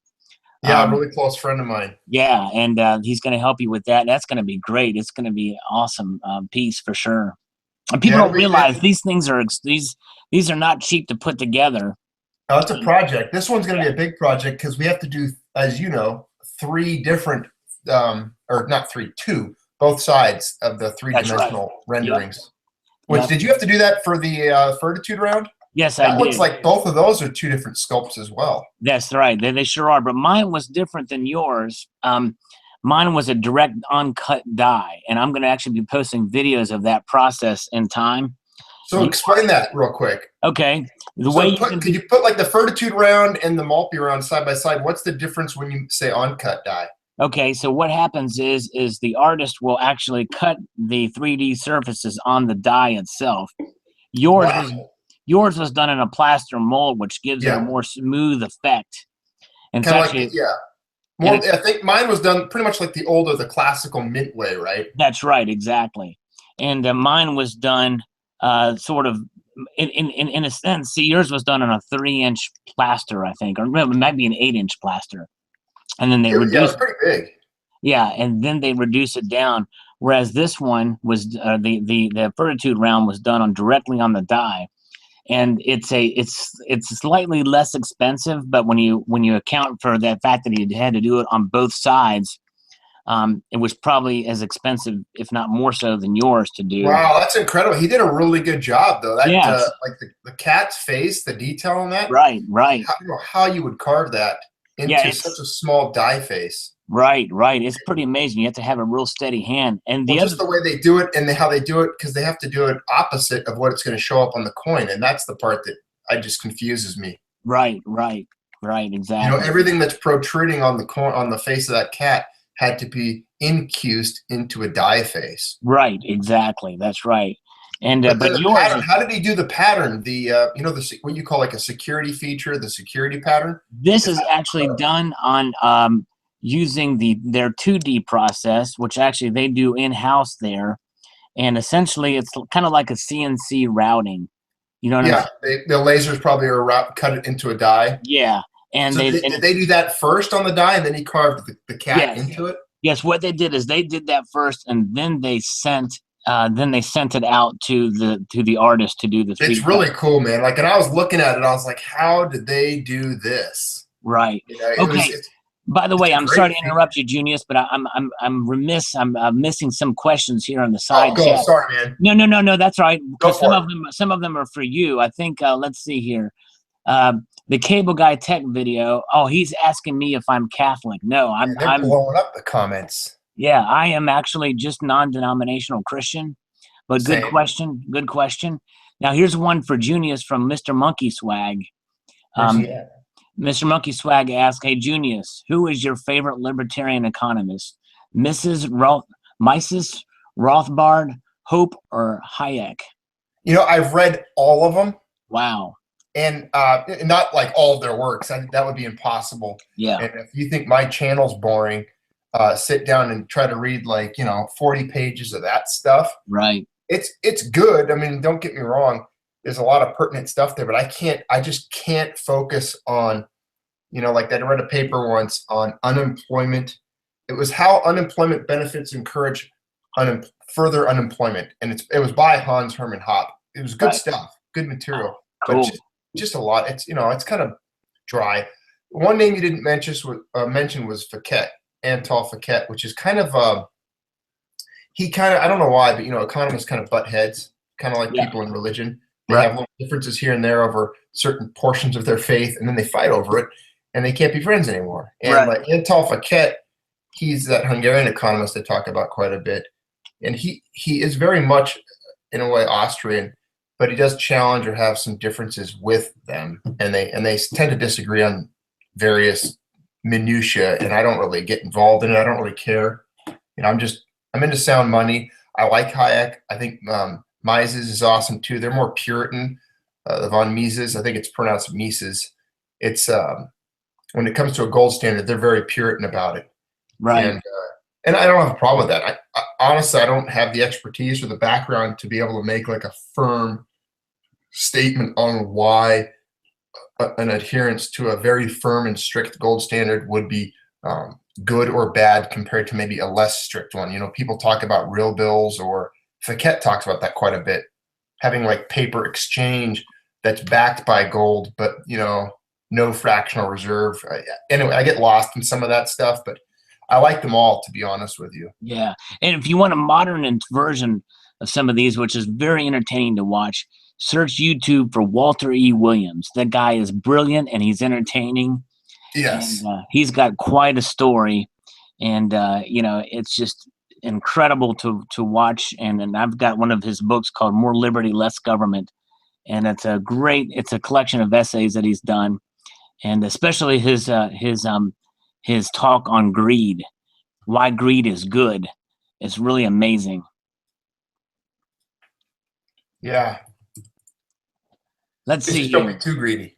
Yeah, a really close friend of mine. Yeah, and he's going to help you with that. That's going to be great. It's going to be an awesome piece for sure. And people don't realize these things are these are not cheap to put together. Oh, it's a project. This one's going to be a big project because we have to do, as you know, 3 different, or not 3, 2, both sides of the 3-dimensional renderings. Which did you have to do that for the Fortitude round? Yes, I did. That looks like both of those are 2 different sculpts as well. That's right. They sure are. But mine was different than yours. Mine was a direct uncut die, and I'm going to actually be posting videos of that process in time. So explain that real quick. Okay. Could you put like the Fortitude round and the multi round side by side? What's the difference when you say uncut die? Okay, so what happens is the artist will actually cut the 3D surfaces on the die itself. Yours was done in a plaster mold, which gives it a more smooth effect. And kind of like, more, I think mine was done pretty much like the classical mint way, right? That's right, exactly. And mine was done sort of in a sense. See, yours was done on a 3-inch plaster, I think, or maybe an 8-inch plaster. And then they reduced. Yeah, it was pretty big. Yeah, and then they reduce it down. Whereas this one was the Fortitude round was done directly on the die, and it's slightly less expensive. But when you account for the fact that he had to do it on both sides, it was probably as expensive, if not more so, than yours to do. Wow, that's incredible. He did a really good job, though. That like the cat's face, the detail on that. Right. How you would carve that into such a small die face. Right. It's pretty amazing. You have to have a real steady hand. And just the way they do it and how they do it, because they have to do it opposite of what it's going to show up on the coin. And that's the part that just confuses me. Right. Exactly. Everything that's protruding on the coin, on the face of that cat had to be infused into a die face. Right. Exactly. That's right. And but yours, pattern, how did he do the pattern? The what you call like a security feature, the security pattern. This is actually done on using their 2D process, which actually they do in house there, and essentially it's kind of like a CNC routing. You know what I mean? The lasers probably are cut it into a die. Yeah, and so did they do that first on the die, and then he carved the cat into it? Yes, what they did is they did that first, and then they sent it out to the artist to do the 3D. It's really cool, man. Like, and I was looking at it, I was like, how did they do this? Right. Okay. By the way, I'm Great sorry to feedback. interrupt you, Junius, but I'm remiss. I'm missing some questions here on the Oh, side go. chat. Sorry, man. No, that's all right. Go Because some for of them are for you. I think. Let's see here. The Cable Guy Tech video. Oh, he's asking me if I'm Catholic. No, Man, they're blowing up the comments. Yeah, I am actually just non-denominational Christian. But good Same. question. Good question. Now here's one for Junius from Mr. Monkey Swag. Where's he at? Mr. Monkey Swag asks, "Hey Junius, who is your favorite libertarian economist? Mises, Rothbard, Hope, or Hayek?" You know, I've read all of them. Wow. And not like all of their works. That would be impossible. Yeah. And if you think my channel's boring, sit down and try to read 40 pages of that stuff. Right. It's good. I mean, don't get me wrong. There's a lot of pertinent stuff there, but I just can't focus on, like I read a paper once on unemployment. It was how unemployment benefits encourage further unemployment. And it was by Hans Hermann Hoppe. It was good stuff, good material. Cool. But just a lot. It's kind of dry. One name you didn't mention was Fouquet, Anatole Fouquet, which is kind of I don't know why, but economists kind of butt heads, kind of like people in religion. They have little differences here and there over certain portions of their faith, and then they fight over it, and they can't be friends anymore. And like Anatole Fouquet, he's that Hungarian economist I talk about quite a bit, and he is very much in a way Austrian, but he does challenge or have some differences with them, and they tend to disagree on various minutiae, and I don't really get involved in it. I don't really care. I'm into sound money. I like Hayek. I think Mises is awesome too. They're more Puritan. The von Mises, I think it's pronounced Mises. It's when it comes to a gold standard, they're very Puritan about it. Right. And I don't have a problem with that. I honestly, I don't have the expertise or the background to be able to make like a firm statement on why an adherence to a very firm and strict gold standard would be good or bad compared to maybe a less strict one. People talk about real bills, or Fouquet talks about that quite a bit, having like paper exchange that's backed by gold, but no fractional reserve. Anyway, I get lost in some of that stuff, but I like them all, to be honest with you. Yeah. And if you want a modern version of some of these, which is very entertaining to watch, search YouTube for Walter E. Williams. That guy is brilliant and he's entertaining. Yes. And, he's got quite a story, and it's just incredible to watch. And I've got one of his books called More Liberty, Less Government, and it's a collection of essays that he's done, and especially his talk on greed, why greed is good. It's really amazing. Yeah. Let's see. Just don't be too greedy.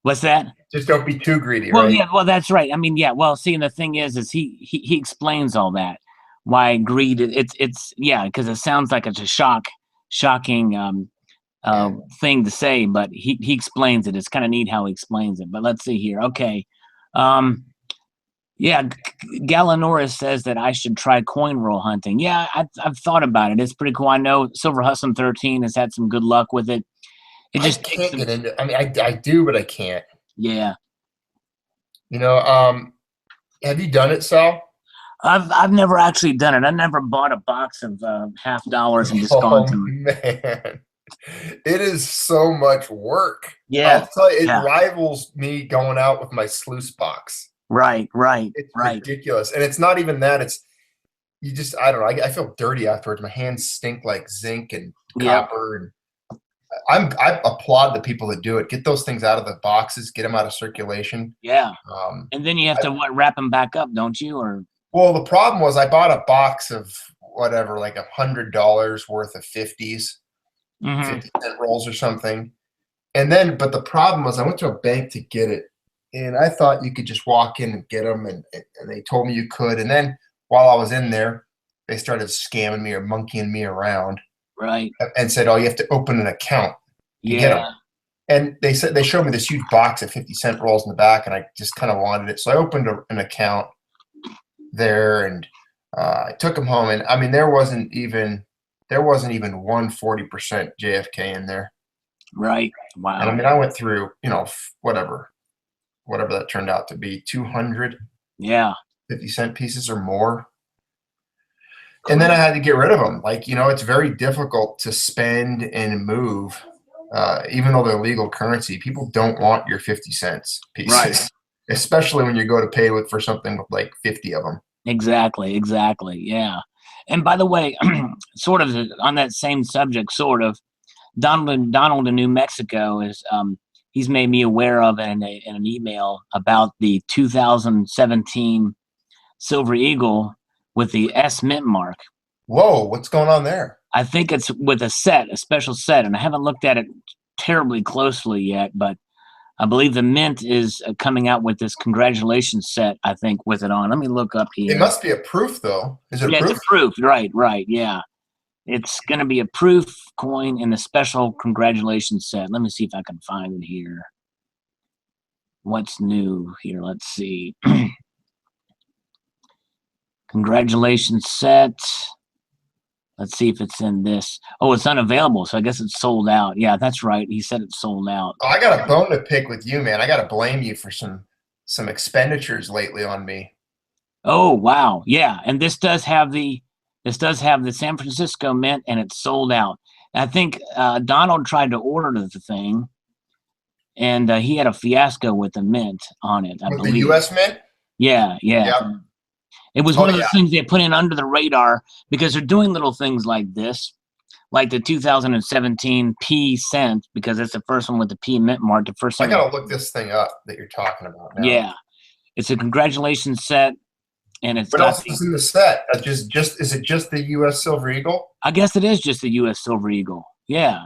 What's that? Just don't be too greedy, Well, right? yeah, well, that's right. I mean, yeah. Well, see, and the thing is he explains all that, why greed. It's because it sounds like it's a shocking thing to say, but he explains it. It's kind of neat how he explains it. But let's see here. Okay, Galanoris says that I should try coin roll hunting. Yeah, I've thought about it. It's pretty cool. I know Silver Hustle 13 has had some good luck with it. It just I can't get into. I mean, I do, but I can't. Yeah. Have you done it, Sal? I've never actually done it. I never bought a box of $50 and just gone to it. Man, it is so much work. Yeah. I'll tell you, it rivals me going out with my sluice box. Right. It's ridiculous, and it's not even that. It's I don't know. I feel dirty afterwards. My hands stink like zinc and copper, and I applaud the people that do it. Get those things out of the boxes, get them out of circulation. Yeah. And then you have to wrap them back up, don't you? Or well, the problem was I bought a box of whatever, like $100 worth of 50s, 50-cent rolls or something. And then, but the problem was I went to a bank to get it, and I thought you could just walk in and get them, and they told me you could. And then while I was in there, they started scamming me or monkeying me around. Right. And said, "Oh, you have to open an account to get them." And they showed me this huge box of 50-cent rolls in the back, and I just kind of wanted it. So I opened an account there, and I took them home. And I mean, there wasn't even 140% JFK in there. Right. Wow. And I mean, I went through, whatever that turned out to be, 200. Yeah. 50-cent pieces or more. And then I had to get rid of them. Like, you know, it's very difficult to spend and move, even though they're legal currency. People don't want your 50 cents pieces, Right. especially when you go to pay for something with like 50 of them. Exactly. Exactly. Yeah. And by the way, sort of on that same subject, sort of, Donald in New Mexico is he's made me aware of in an email about the 2017 Silver Eagle with the S Mint mark. Whoa, what's going on there? I think it's with a special set, and I haven't looked at it terribly closely yet, but I believe the Mint is coming out with this congratulations set, I think, with it on. Let me look up here. It must be a proof, though. Is it a proof? It's a proof. Right, yeah. It's going to be a proof coin in the special congratulations set. Let me see if I can find it here. What's new here? Let's see. Congratulations set. Let's see if it's in this. Oh, it's unavailable, so I guess it's sold out. Yeah, that's right. He said it's sold out. Oh, I got a bone to pick with you, man. I got to blame you for some expenditures lately on me. Oh, wow. Yeah, and this does have the San Francisco Mint, and it's sold out. I think Donald tried to order the thing, and he had a fiasco with the Mint on it, I With believe. the U.S. Mint? Yeah. Yep. It was one of those things they put in under the radar because they're doing little things like this, like the 2017 P cent, because it's the first one with the P Mint mark. The first I time. got to look this thing up that you're talking about now. Yeah. It's a congratulations set. And it's what else is in the set? Is it just the U.S. Silver Eagle? I guess it is just the U.S. Silver Eagle. Yeah.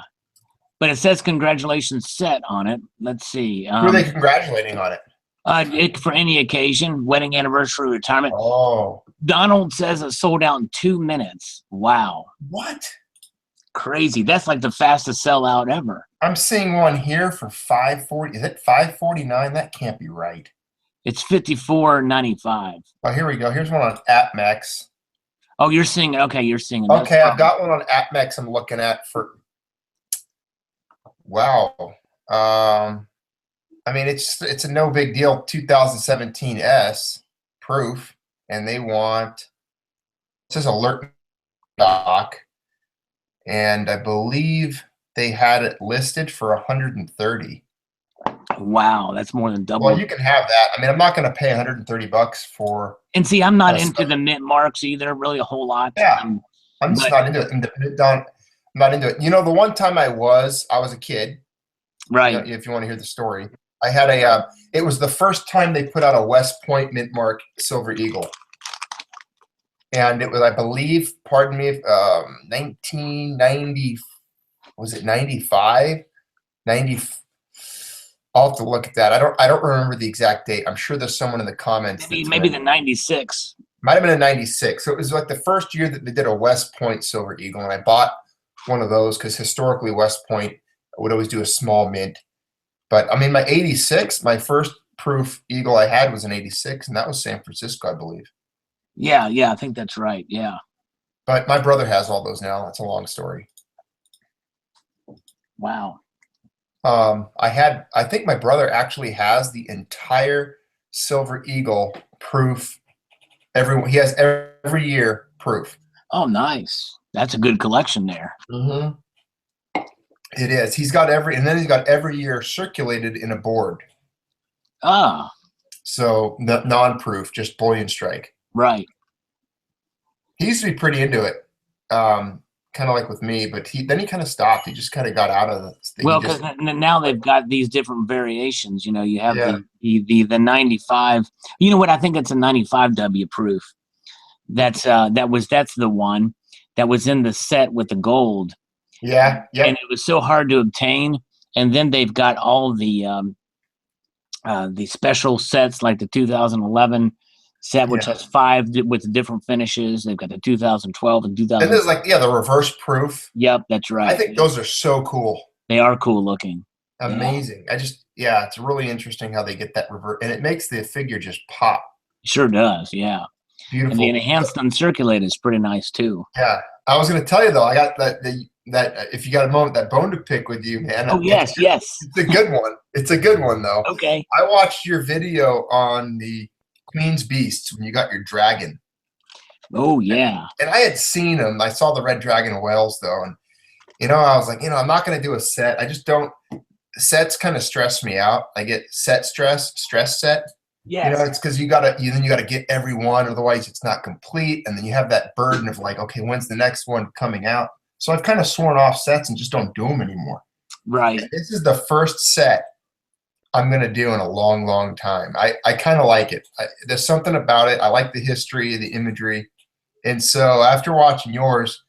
But it says congratulations set on it. Let's see. Who are they congratulating on it? For any occasion, wedding, anniversary, retirement. Oh. Donald says it sold out in 2 minutes. Wow. What? Crazy. That's like the fastest sellout ever. I'm seeing one here for $5.40. Is it $5.49? That can't be right. It's $54.95. Oh, here we go. Here's one on AppMex. Oh, you're seeing it. Okay, you're seeing it. Okay, I've got one on AppMex I'm looking at for. Wow. I mean, it's a no big deal 2017 S proof, and they want, it says alert doc, and I believe they had it listed for 130. Wow, that's more than double. Well, you can have that. I mean, I'm not going to pay 130 bucks for. And see, I'm not into the mint marks either, really a whole lot. Yeah, I'm just not into it. I'm not into it. You know, the one time I was a kid. Right. You know, if you want to hear the story, I had it was the first time they put out a West Point mint mark Silver Eagle. And it was, I believe, pardon me, 1990, was it 95? 90. I'll have to look at that. I don't remember the exact date. I'm sure there's someone in the comments. Maybe the 96. Might have been a 96. So it was like the first year that they did a West Point Silver Eagle, and I bought one of those because historically West Point would always do a small mint. But I mean, my 86, my first proof Eagle I had was an 86, and that was San Francisco, I believe. Yeah, I think that's right. Yeah. But my brother has all those now. That's a long story. Wow. I think my brother actually has the entire Silver Eagle proof. He has every year proof. Oh, nice. That's a good collection there. Mm-hmm. It is. He's got he's got every year circulated in a board. Ah. So non-proof, just bullion strike. Right. He used to be pretty into it, kind of like with me, but then he kind of stopped. He just kind of got out of the thing. Well, because now they've got these different variations. You know, you have the 95. You know what? I think it's a 95W proof. That's the one that was in the set with the gold. Yeah. And it was so hard to obtain. And then they've got all the special sets like the 2011 set, which has 5 with different finishes. They've got the 2012 and 2000. And there's the reverse proof. Yep, that's right. I think those are so cool. They are cool looking. Amazing. Yeah. It's really interesting how they get that reverse, and it makes the figure just pop. Sure does. Yeah. Beautiful. And the enhanced uncirculated is pretty nice too. Yeah. I was going to tell you though, I got that if you got a moment, that bone to pick with you, man. Oh, yes. It's a good one. It's a good one though. Okay. I watched your video on the Queen's Beasts when you got your dragon. Oh yeah. And I had seen them. I saw the red dragon of Wales though, and I was like, I'm not going to do a set. I just don't. Sets kind of stress me out. I get set stress set. Yes. It's because you gotta get every one, otherwise it's not complete, and then you have that burden of like, okay, when's the next one coming out? So I've kind of sworn off sets and just don't do them anymore. Right. And this is the first set I'm going to do in a long, long time. I kind of like it. There's something about it. I like the history, the imagery. And so after watching yours,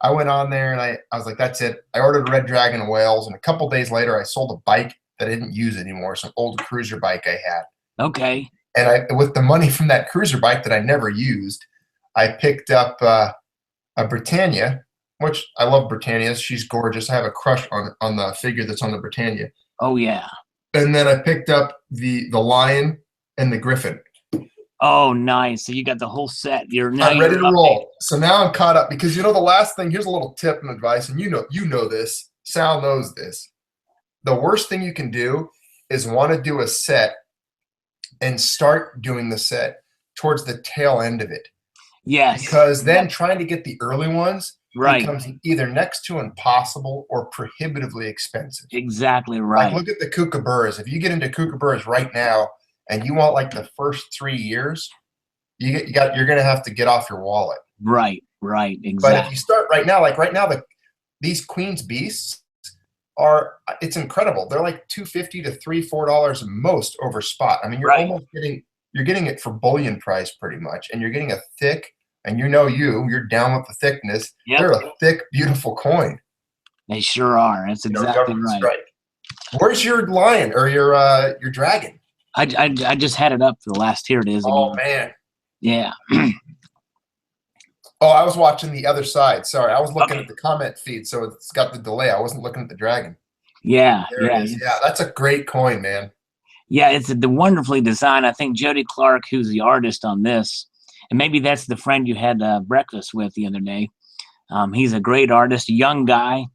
I went on there and I was like, that's it. I ordered a Red Dragon of Wales, and a couple days later I sold a bike that I didn't use anymore, some old cruiser bike I had. Okay. And with the money from that cruiser bike that I never used, I picked up a Britannia, which I love Britannias. She's gorgeous. I have a crush on the figure that's on the Britannia. Oh yeah. And then I picked up the lion and the griffin. Oh, nice. So you got the whole set. I'm ready to roll. So now I'm caught up because the last thing, here's a little tip and advice, and you know this. Sal knows this. The worst thing you can do is want to do a set and start doing the set towards the tail end of it. Yes. Because then trying to get the early ones becomes either next to impossible or prohibitively expensive. Exactly right. Like look at the kookaburras. If you get into kookaburras right now and you want like the first 3 years, you're going to have to get off your wallet. Right, exactly. But if you start right now, these Queen's Beasts it's incredible. They're like $2.50 to $3-4 most over spot. I mean, you're almost getting it for bullion price pretty much, and you're getting a thick, and you're down with the thickness. Yep. They're a thick, beautiful coin. They sure are. That's exactly right. Strike. Where's your lion or your dragon? I just had it up for the last. Here it is. Oh again. man. Yeah. Oh, I was watching the other side. Sorry, I was looking at the comment feed, so it's got the delay. I wasn't looking at the dragon. Yeah, there it is. Yeah, that's a great coin, man. Yeah, it's the wonderfully designed. I think Jody Clark, who's the artist on this, and maybe that's the friend you had breakfast with the other day. He's a great artist, a young guy.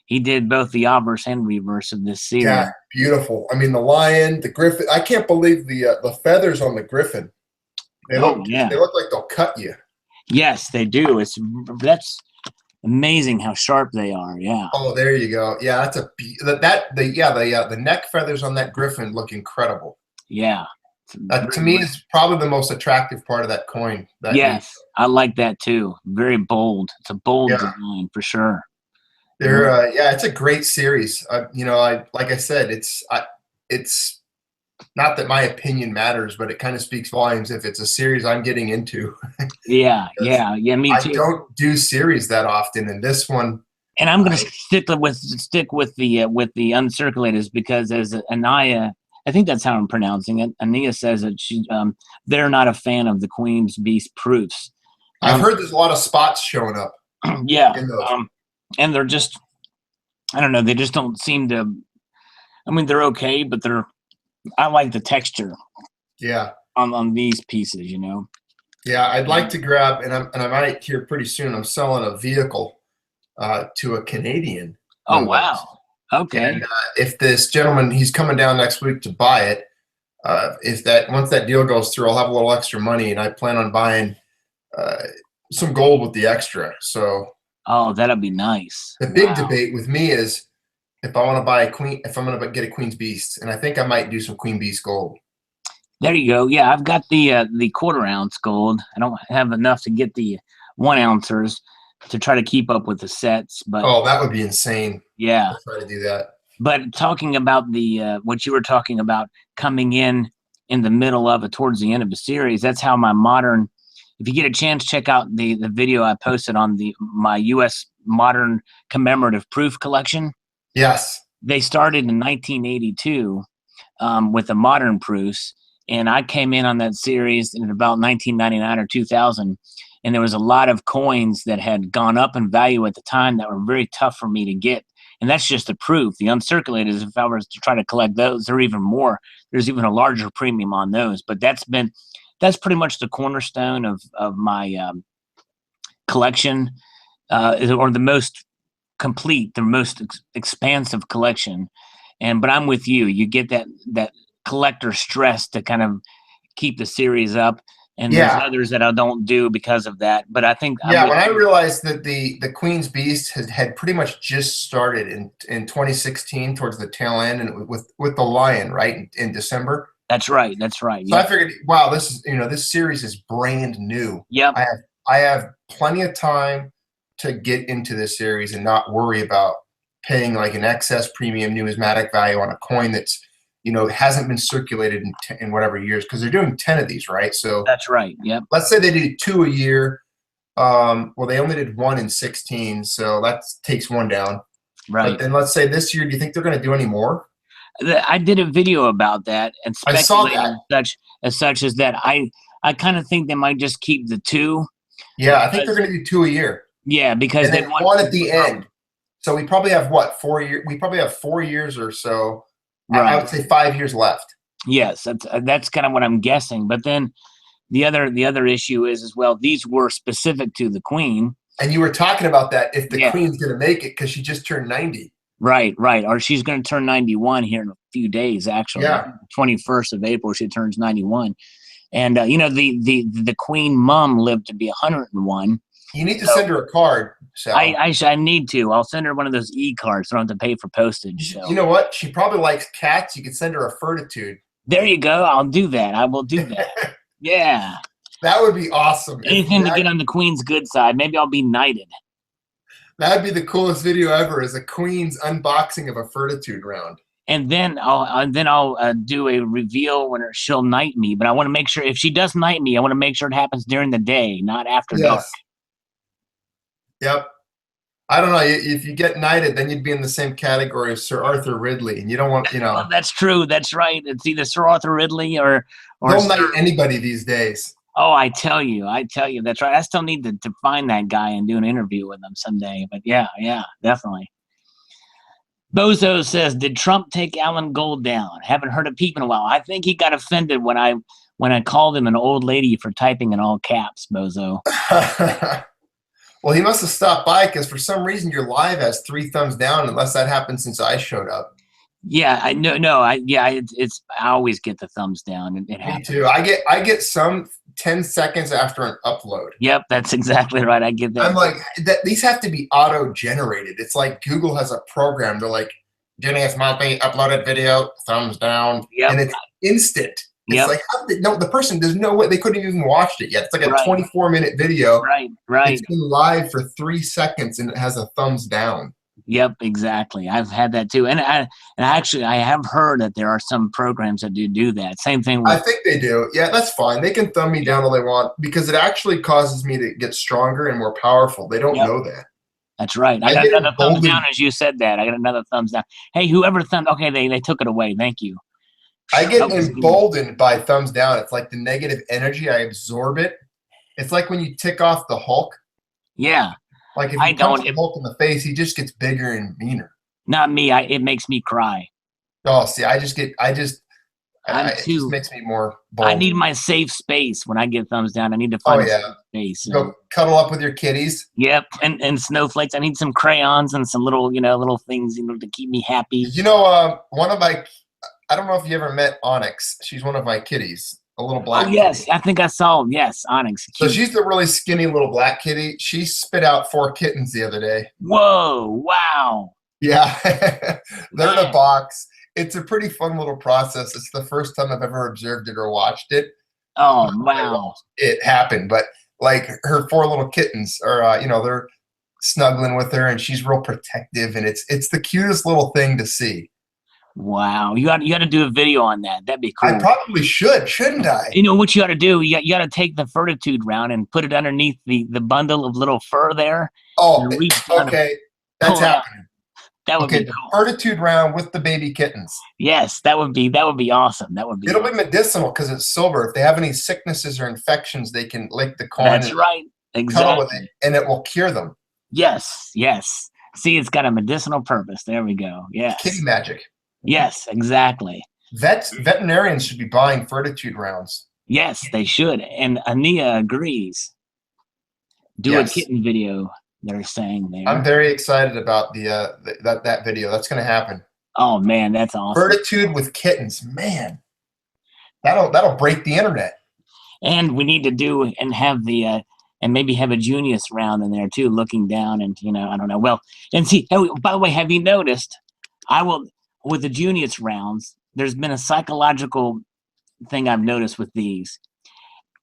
He did both the obverse and reverse of this series. Yeah, beautiful. I mean, the lion, the griffin. I can't believe the feathers on the griffin. They look like they'll cut you. Yes, they do. That's amazing how sharp they are. Yeah. Oh, there you go. Yeah, that's the neck feathers on that griffin look incredible. Yeah. That to me is probably the most attractive part of that coin. Yes, I like that too. Very bold. It's a bold design for sure. It's a great series. Like I said, it's not that my opinion matters, but it kind of speaks volumes if it's a series I'm getting into. Yeah, me too. I don't do series that often, and this one. And I'm going to stick with the uncirculated because as Anaya, I think that's how I'm pronouncing it. Anaya says that they're not a fan of the Queen's Beast proofs. I've heard there's a lot of spots showing up. Yeah, and they're just, I don't know, they just don't seem to. I mean, they're okay, but I like the texture. Yeah. On these pieces, Yeah, I'd like to grab, and I might here pretty soon. I'm selling a vehicle to a Canadian. Oh wow! Okay. And if this gentleman, he's coming down next week to buy it. Once that deal goes through, I'll have a little extra money, and I plan on buying some gold with the extra. So. Oh, that'll be nice. The big debate with me is if I want to buy if I'm going to get a Queen's Beast, and I think I might do some Queen Beast gold. There you go. Yeah, I've got the quarter-ounce gold. I don't have enough to get the 1 ounces to try to keep up with the sets. But that would be insane. Yeah, I'll try to do that. But talking about the what you were talking about coming in the middle of it towards the end of the series, that's how my modern. If you get a chance, check out the video I posted on my U.S. modern commemorative proof collection. Yes, they started in 1982 with the modern proofs. And I came in on that series in about 1999 or 2000, and there was a lot of coins that had gone up in value at the time that were very tough for me to get. And that's just the proof. The uncirculated, if I was to try to collect those, they're even more. There's even a larger premium on those. But that's pretty much the cornerstone of my collection, or the most complete, the most expansive collection. But I'm with you. You get that collector stress to kind of keep the series up. And Yeah. there's others that I don't do because of that. But I think when I realized that the Queen's Beast had pretty much just started in 2016 towards the tail end, and with the Lion, right, in December. That's right. That's right. So I figured, wow, this series is brand new. Yep. I have plenty of time to get into this series and not worry about paying like an excess premium numismatic value on a coin that's hasn't been circulated in whatever years, because they're doing 10 of these, right? So that's right. Yep. Let's say they did 2 a year. Well, they only did 1 in 16, so that takes 1 down. Right. But then let's say this year, do you think they're going to do any more? I did a video about that and speculating such as that. I kind of think they might just keep the 2. Yeah, I think they're going to do 2 a year. Yeah, because they want 1 at the end. So we probably have 4 years? We probably have 4 years or so. Right. I would say 5 years left. Yes, that's kind of what I'm guessing. But then the other issue is as well, these were specific to the Queen. And you were talking about that if the Queen's going to make it, because she just turned 90. Right. Or she's going to turn 91 here in a few days, actually. Yeah. 21st of April, she turns 91. And, the Queen mom lived to be 101. You need to send her a card, Sal. I need to. I'll send her one of those e-cards so I don't have to pay for postage. So. You know what? She probably likes cats. You could send her a Furtitude. There you go. I'll do that. I will do that. Yeah. That would be awesome. Anything to get on the Queen's good side. Maybe I'll be knighted. That'd be the coolest video ever, is a Queen's unboxing of a Furtitude round. And then I'll do a reveal when she'll knight me. But I want to make sure, if she does knight me, I want to make sure it happens during the day, not after dark. Yep. I don't know. If you get knighted, then you'd be in the same category as Sir Arthur Ridley, and you don't want, Well, that's true. That's right. It's either Sir Arthur Ridley or don't knight anybody these days. Oh, I tell you, that's right. I still need to find that guy and do an interview with him someday. But yeah, definitely. Bozo says, did Trump take Alan Gold down? Haven't heard a peep in a while. I think he got offended when I called him an old lady for typing in all caps, Bozo. Well, he must have stopped by, because for some reason your live has 3 thumbs down, unless that happened since I showed up. Yeah, I always get the thumbs down. It happens. Me too. I get some 10 seconds after an upload. Yep, that's exactly right. I get that. I'm like, these have to be auto-generated. It's like Google has a program. They're like, Jenius Maltby uploaded video, thumbs down. Yep. And it's instant. It's like, the person, there's no way, they couldn't even watched it yet. It's like a 24-minute video. Right. It's been live for 3 seconds and it has a thumbs down. Yep, exactly. I've had that too. And I have heard that there are some programs that do that. Same thing with, I think they do. Yeah, that's fine. They can thumb me down all they want, because it actually causes me to get stronger and more powerful. They don't know that. That's right. I got another thumbs down as you said that. I got another thumbs down. Hey, whoever okay, they took it away. Thank you. I get emboldened by thumbs down. It's like the negative energy. I absorb it. It's like when you tick off the Hulk. Yeah. Like if you punch the Hulk in the face, he just gets bigger and meaner. Not me. It makes me cry. Oh, see, it just makes me more bold. I need my safe space when I get thumbs down. I need to find a safe space. So. Go cuddle up with your kitties. Yep, and snowflakes. I need some crayons and some little things to keep me happy. One of my, I don't know if you ever met Onyx. She's one of my kitties. A little black kitty. Yes, I think I saw him. Yes, Onyx. Cute. So she's the really skinny little black kitty. She spit out 4 kittens the other day. Whoa, wow. Yeah. They're in a box. It's a pretty fun little process. It's the first time I've ever observed it or watched it. Oh, wow. It happened. But like her 4 little kittens are, they're snuggling with her, and she's real protective. And it's the cutest little thing to see. Wow, you got to do a video on that. That'd be cool. I probably should, shouldn't I? You know what you got to do? You got to take the Furtitude round and put it underneath the bundle of little fur there. Oh, okay, that's happening. That would be cool. The Furtitude round with the baby kittens. Yes, that would be awesome. That would be. It'll be medicinal because it's silver. If they have any sicknesses or infections, they can lick the coin. That's right. Exactly. With it, and it will cure them. Yes. See, it's got a medicinal purpose. There we go. Yes. Kitty magic. Yes, exactly. Veterinarians should be buying Furtitude rounds. Yes, they should. And Ania agrees. Do a kitten video, they're saying there. I'm very excited about that video. That's going to happen. Oh, man, that's awesome. Furtitude with kittens. Man, That'll break the internet. And we need to do and have the and maybe have a Junius round in there too, looking down and I don't know. Well, and see. Oh, by the way, have you noticed? With the Junius rounds. There's been a psychological thing I've noticed with these.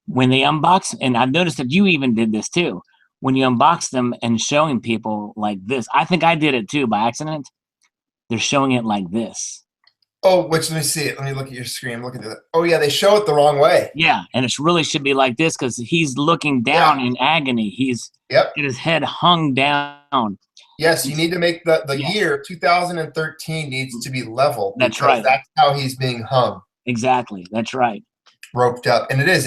When they unbox, and I've noticed that you even did this too. When you unbox them and showing people like this, I think I did it too by accident. They're showing it like this. Oh, let me see it. Let me look at your screen. Look at that. Oh yeah, they show it the wrong way. Yeah, and it really should be like this because he's looking down in agony. He's got his head hung down. Yes, you need to make the year 2013 needs to be level. That's right. That's how he's being hung. Exactly. That's right. Roped up, and it is.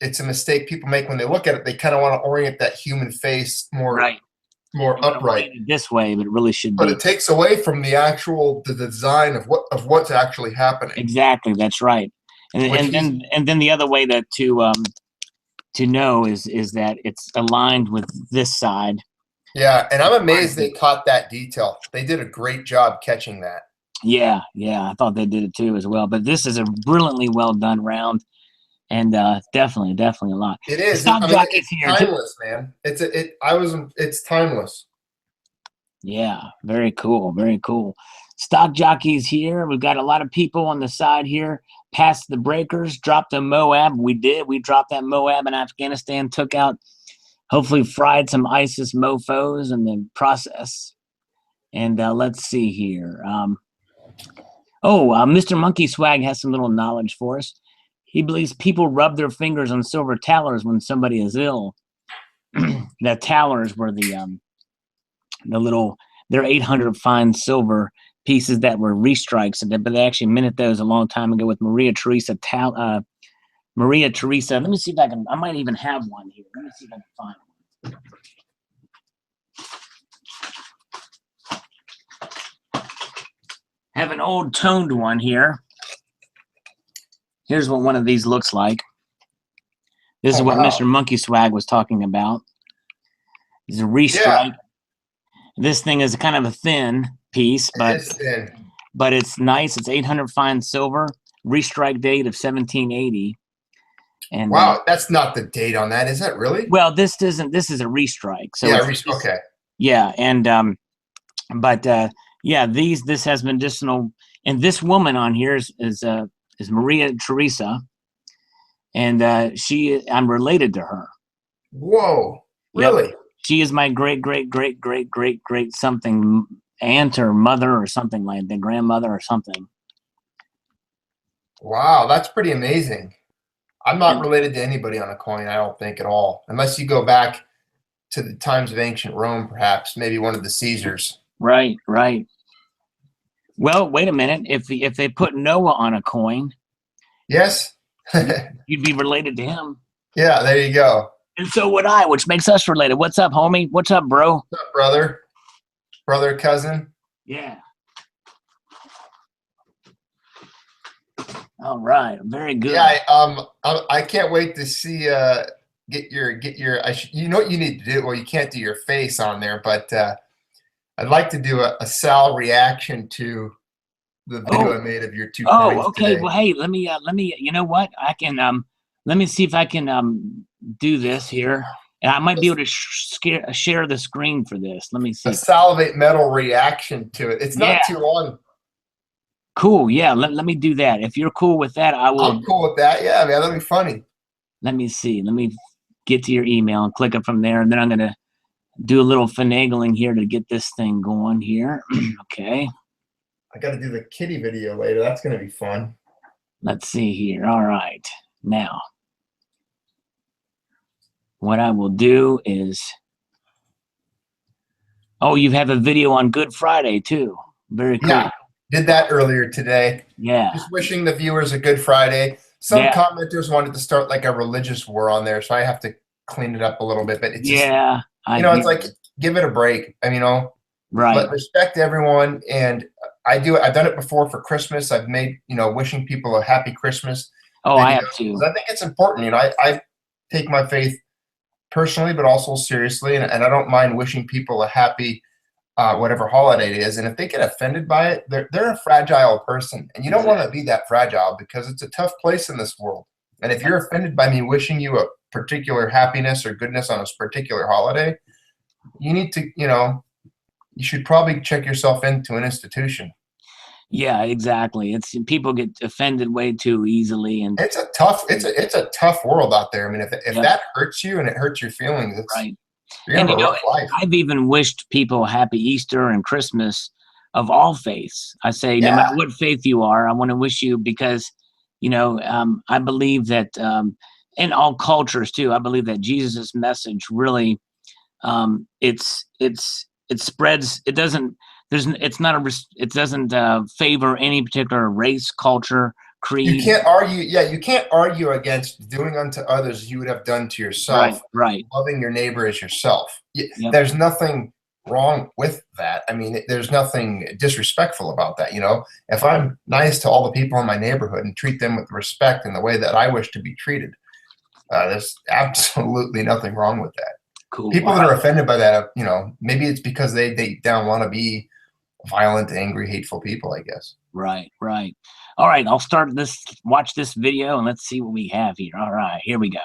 It's a mistake people make when they look at it. They kind of want to orient that human face more upright this way, but it really should be. But it takes away from the design of what's actually happening. Exactly, that's right. And then the other way to know is that it's aligned with this side. Yeah, and I'm amazed they caught that detail. They did a great job catching that. Yeah, I thought they did it too as well. But this is a brilliantly well done round. And definitely a lot. It is. It's timeless, man. It's timeless. Yeah, very cool, very cool. Stock jockeys here. We've got a lot of people on the side here. Past the breakers, dropped a Moab. We did. We dropped that Moab in Afghanistan. Took out, hopefully, fried some ISIS mofos in the process. And let's see here. Mr. Monkey Swag has some little knowledge for us. He believes people rub their fingers on silver talers when somebody is ill. The talers were they're 800 fine silver pieces that were restrikes, but they actually minted those a long time ago with Maria Teresa. Maria Teresa. Let me see if I might even have one here. Let me see if I can find one. Have an old toned one here. Here's what one of these looks like. This is what Mr. Monkey Swag was talking about. It's a restrike. Yeah. This thing is kind of a thin piece, but it's nice. It's 800 fine silver. Restrike date of 1780. And wow, that's not the date on that, is that really? Well, this isn't. This is a restrike. So yeah, okay. Yeah, and this has medicinal. And this woman on here is Maria Teresa, and I'm related to her. Whoa, really? Yep. She is my great something aunt or mother or something like that, grandmother or something. Wow, that's pretty amazing. I'm not related to anybody on a coin, I don't think at all, unless you go back to the times of ancient Rome, perhaps, maybe one of the Caesars. Right. Well, wait a minute. If they put Noah on a coin, yes, you'd be related to him. Yeah, there you go. And so would I, which makes us related. What's up, homie? What's up, bro? What's up, brother? Brother, cousin? Yeah. All right, very good. Yeah, I can't wait to see get your you know what you need to do. Well, you can't do your face on there, but I'd like to do a Sal reaction to the video I made of your 2 coins okay. today. Well, hey, let me. You know what? I can. Let me see if I can do this here, and I might be able to share the screen for this. Let me see. A Salivate Metal reaction to it. It's not too long. Cool. Yeah. Let me do that. If you're cool with that, I will. I'm cool with that. Yeah, man, that'd be funny. Let me see. Let me get to your email and click it from there, and then I'm gonna do a little finagling here to get this thing going here. Okay. I got to do the kitty video later. That's going to be fun. Let's see here. All right. Now, what I will do is, you have a video on Good Friday too. Very cool. Yeah, did that earlier today. Yeah. Just wishing the viewers a good Friday. Some commenters wanted to start like a religious war on there, so I have to clean it up a little bit. But it's just, it's like, give it a break. Right. But respect everyone, and I've done it before for Christmas. I've made, wishing people a happy Christmas. Oh, I have too. I think it's important. I take my faith personally, but also seriously, and I don't mind wishing people a happy whatever holiday it is, and if they get offended by it, they're a fragile person, and you don't want to be that fragile because it's a tough place in this world. And if you're offended by me wishing you a particular happiness or goodness on a particular holiday, you need to, you should probably check yourself into an institution. Yeah, exactly. It's people get offended way too easily, and It's a tough world out there. I mean, if that hurts you and it hurts your feelings, right. you're gonna have a rough life. I've even wished people happy Easter and Christmas of all faiths. I say, no matter what faith you are, I want to wish you, because, I believe that in all cultures too, I believe that Jesus' message really, it spreads. It doesn't. It doesn't favor any particular race, culture, creed. You can't argue. Yeah, you can't argue against doing unto others as you would have done to yourself. Right. Loving your neighbor as yourself. There's nothing wrong with that. I mean, there's nothing disrespectful about that. If I'm nice to all the people in my neighborhood and treat them with respect in the way that I wish to be treated, there's absolutely nothing wrong with that. Cool. People that are offended by that, maybe it's because they don't want to be violent, angry, hateful people, I guess. Right. All right, I'll watch this video, and let's see what we have here. All right, here we go.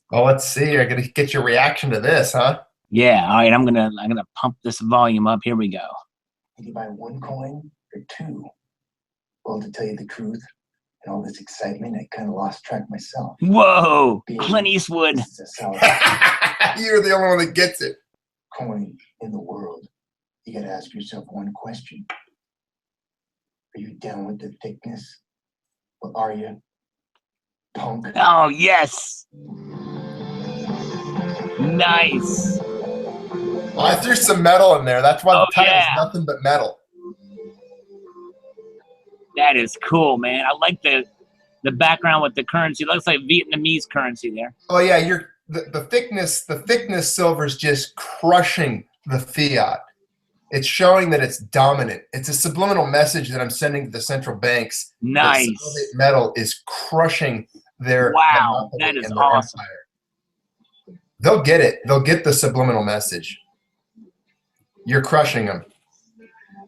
Well, let's see. I'm gonna get your reaction to this, huh? Yeah. All right, I'm gonna pump this volume up. Here we go. Did you buy 1 coin or 2? Well, to tell you the truth, and all this excitement, I kind of lost track myself. Whoa, Clint Eastwood. You're the only one that gets it. Coin in the world. You gotta ask yourself one question. Are you down with the thickness? Or are you, punk? Oh, yes. Nice. Well, I threw some metal in there. That's why the title's nothing but metal. That is cool, man. I like the background with the currency. It looks like Vietnamese currency there. Oh yeah, the thickness silver is just crushing the fiat. It's showing that it's dominant. It's a subliminal message that I'm sending to the central banks. Nice. Salivate Metal is crushing their that is awesome. Empire. They'll get it. They'll get the subliminal message. You're crushing them.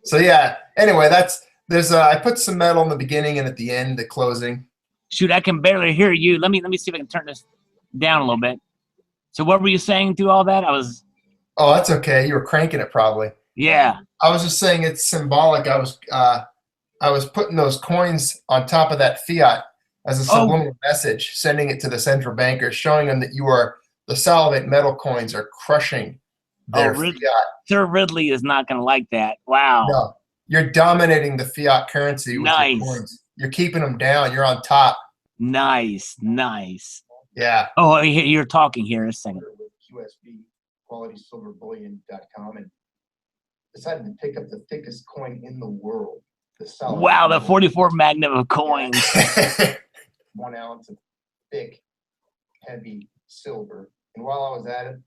So yeah. Anyway, I put some metal in the beginning and at the end, the closing. Shoot, I can barely hear you. Let me see if I can turn this down a little bit. So what were you saying through all that? Oh, that's okay. You were cranking it probably. Yeah. I was just saying it's symbolic. I was putting those coins on top of that fiat as a subliminal message, sending it to the central bankers, showing them that the Salivate Metal coins are crushing their fiat. Sir Ridley is not going to like that. Wow. No, you're dominating the fiat currency with your coins. You're keeping them down. You're on top. Nice. Yeah. Oh, you're talking here a second. QSB, QualitySilverBullion.com, and decided to pick up the thickest coin in the world. Wow, the 44 Magnum of coins. 1 ounce of thick, heavy silver. And while I was at it,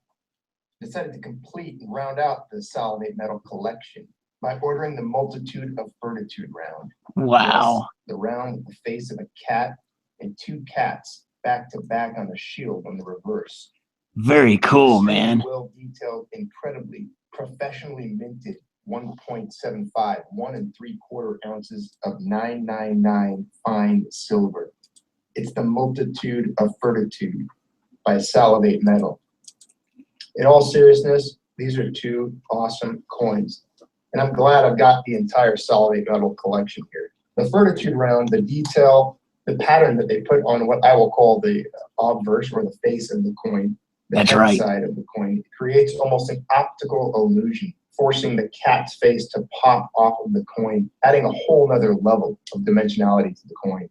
decided to complete and round out the Salivate Metal collection by ordering the Multitude of Fortitude round. Wow. Yes, the round with the face of a cat and 2 cats back to back on the shield on the reverse. Very cool, man. Well detailed, incredibly professionally minted 1.75, 1 3/4 ounces of 999 fine silver. It's the Multitude of Fortitude by Salivate Metal. In all seriousness, these are 2 awesome coins, and I'm glad I've got the entire Salivate Metal collection here. The Fortitude round, the detail, the pattern that they put on what I will call the obverse, or the face of the coin, the side of the coin, creates almost an optical illusion, forcing the cat's face to pop off of the coin, adding a whole nother level of dimensionality to the coin.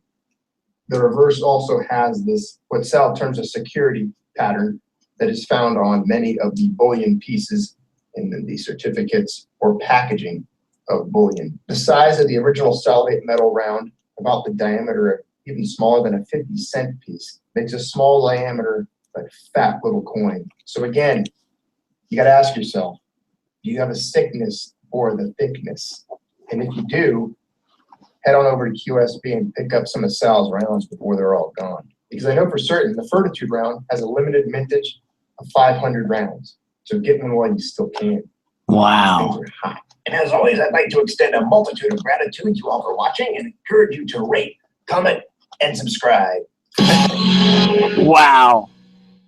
The reverse also has this, what Sal terms a security pattern, that is found on many of the bullion pieces in the certificates or packaging of bullion. The size of the original Salivate Metal round, about the diameter of even smaller than a 50-cent piece, makes a small diameter but fat little coin. So again, you got to ask yourself, do you have a sickness for the thickness? And if you do, head on over to QSB and pick up some of Sal's rounds before they're all gone. Because I know for certain the Fortitude round has a limited mintage of 500 rounds. So get them while you still can. Wow. Things are hot. And as always, I'd like to extend a multitude of gratitude to you all for watching and encourage you to rate, comment, and subscribe. Wow.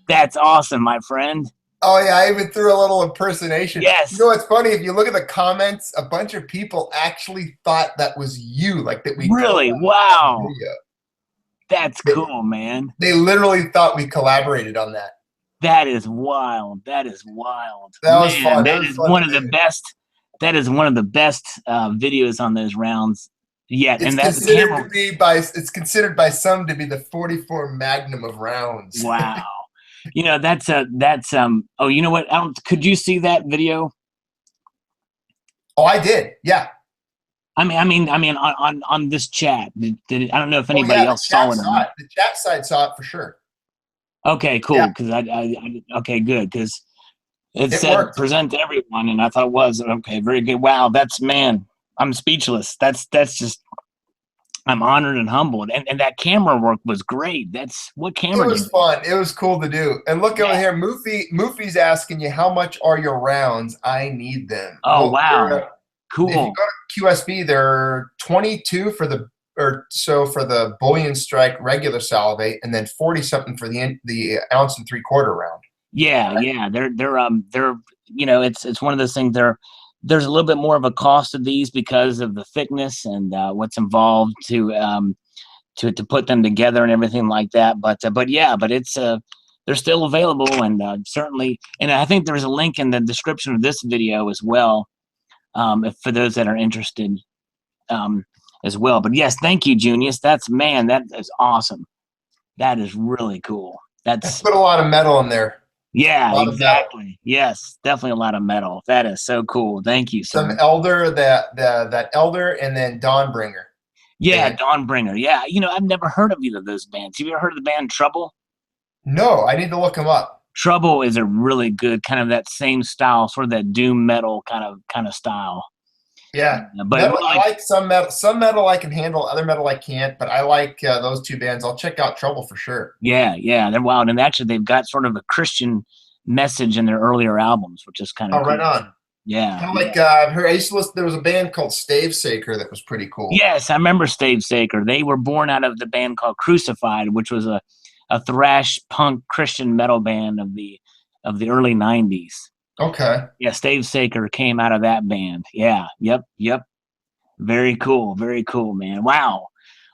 That's awesome, my friend. Oh yeah, I even threw a little impersonation. Yes. You know what's funny? If you look at the comments, a bunch of people actually thought that was you, like that we Really? Wow. That's cool, man. They literally thought we collaborated on that. That is wild. That is wild. That was fun. That is one of the best. That is one of the best videos on those rounds yet. It's And that's considered to be by it's considered by some to be the 44 Magnum of rounds. Wow. You know, that's oh, you know what? Could you see that video? Oh, I did. Yeah. I mean, on this chat. I don't know if anybody else saw it or not. The chat side saw it for sure. Okay, cool. Because okay, good. Because it said worked. Present to everyone, and I thought it was okay. Very good. Wow, I'm speechless. That's just. I'm honored and humbled, and that camera work was great. That's what camera. It was fun. It was cool to do. And look over here, Moofy's asking you, how much are your rounds? I need them. Oh wow, cool. If you go to QSB, they're 22 for the bullion strike regular salivate, and then 40 something for the ounce and 3/4 round. Yeah, right? Yeah. They're you know, it's one of those things. There's a little bit more of a cost of these because of the thickness and what's involved to put them together and everything like that. But it's they're still available, and certainly. And I think there's a link in the description of this video as well, for those that are interested, as well. But yes, thank you, Junius. That is awesome. That is really cool. I put a lot of metal in there. Yeah, exactly. Yes, definitely a lot of metal. That is so cool. Thank you, sir. Some Elder, that Elder, and then Dawnbringer. Yeah, Dawnbringer. Yeah, you know, I've never heard of either of those bands. Have you ever heard of the band Trouble? No, I need to look them up. Trouble is a really good kind of that same style, sort of that doom metal kind of style. Yeah, but metal, I like some metal. Some metal I can handle, other metal I can't. But I like those two bands. I'll check out Trouble for sure. Yeah, they're wild, and actually they've got sort of a Christian message in their earlier albums, which is kind of cool. Right on. Yeah, kind of like I used to listen. There was a band called Stavesaker that was pretty cool. Yes, I remember Stavesaker. They were born out of the band called Crucified, which was a thrash punk Christian metal band of the early '90s. Okay. Yeah, Stavesaker came out of that band. Yeah. Yep. Very cool, man. Wow.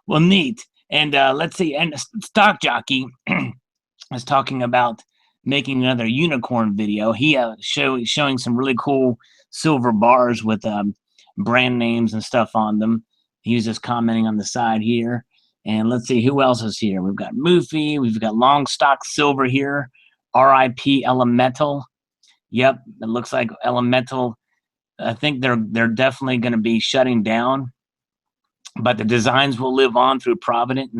Well, neat. And let's see. And Stock Jockey was talking about making another unicorn video. He showing some really cool silver bars with brand names and stuff on them. He was just commenting on the side here. And let's see who else is here. We've got Moofy. We've got Long Stock Silver here. R.I.P. Elemental. Yep, it looks like Elemental. I think they're definitely going to be shutting down, but the designs will live on through Provident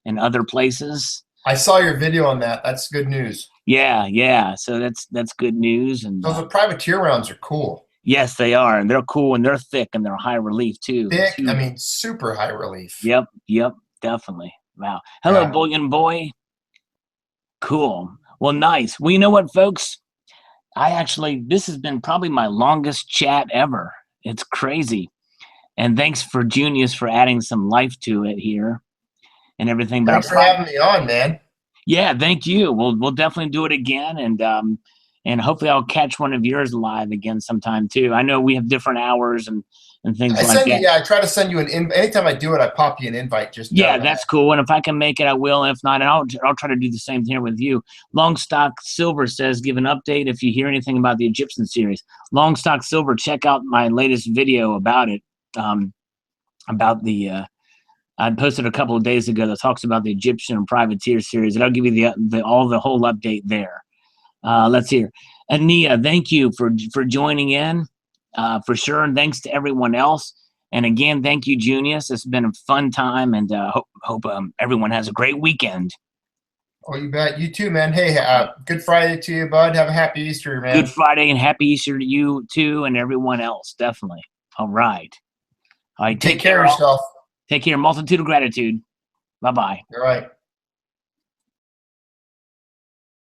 and other places. I saw your video on that. That's good news. Yeah. So that's good news. And those privateer rounds are cool. Yes, they are, and they're cool, and they're thick, and they're high relief too. Thick. I mean, super high relief. Yep, definitely. Wow. Hello, Bullion Boy. Cool. Well, nice. Well, you know what, folks? This has been probably my longest chat ever. It's crazy. And thanks for Junius for adding some life to it here and everything. Thanks for having me on, man. Yeah, thank you. We'll definitely do it again. And hopefully I'll catch one of yours live again sometime too. I know we have different hours and things like that. Yeah, I try to send you anytime I do it, I pop you an invite. That's cool. And if I can make it, I will. If not, and I'll try to do the same here with you. Longstock Silver says, give an update if you hear anything about the Egyptian series. Longstock Silver, check out my latest video about it. I posted a couple of days ago that talks about the Egyptian and Privateer series, and I'll give you the whole update there. Let's hear. Ania, thank you for joining in. For sure, and thanks to everyone else. And again, thank you, Junius. It's been a fun time, and hope everyone has a great weekend. Oh, you bet. You too, man. Hey, good Friday to you, bud. Have a happy Easter, man. Good Friday and happy Easter to you too, and everyone else. Definitely. All right. All right. Take care of yourself. Take care. Multitude of gratitude. Bye-bye. All right.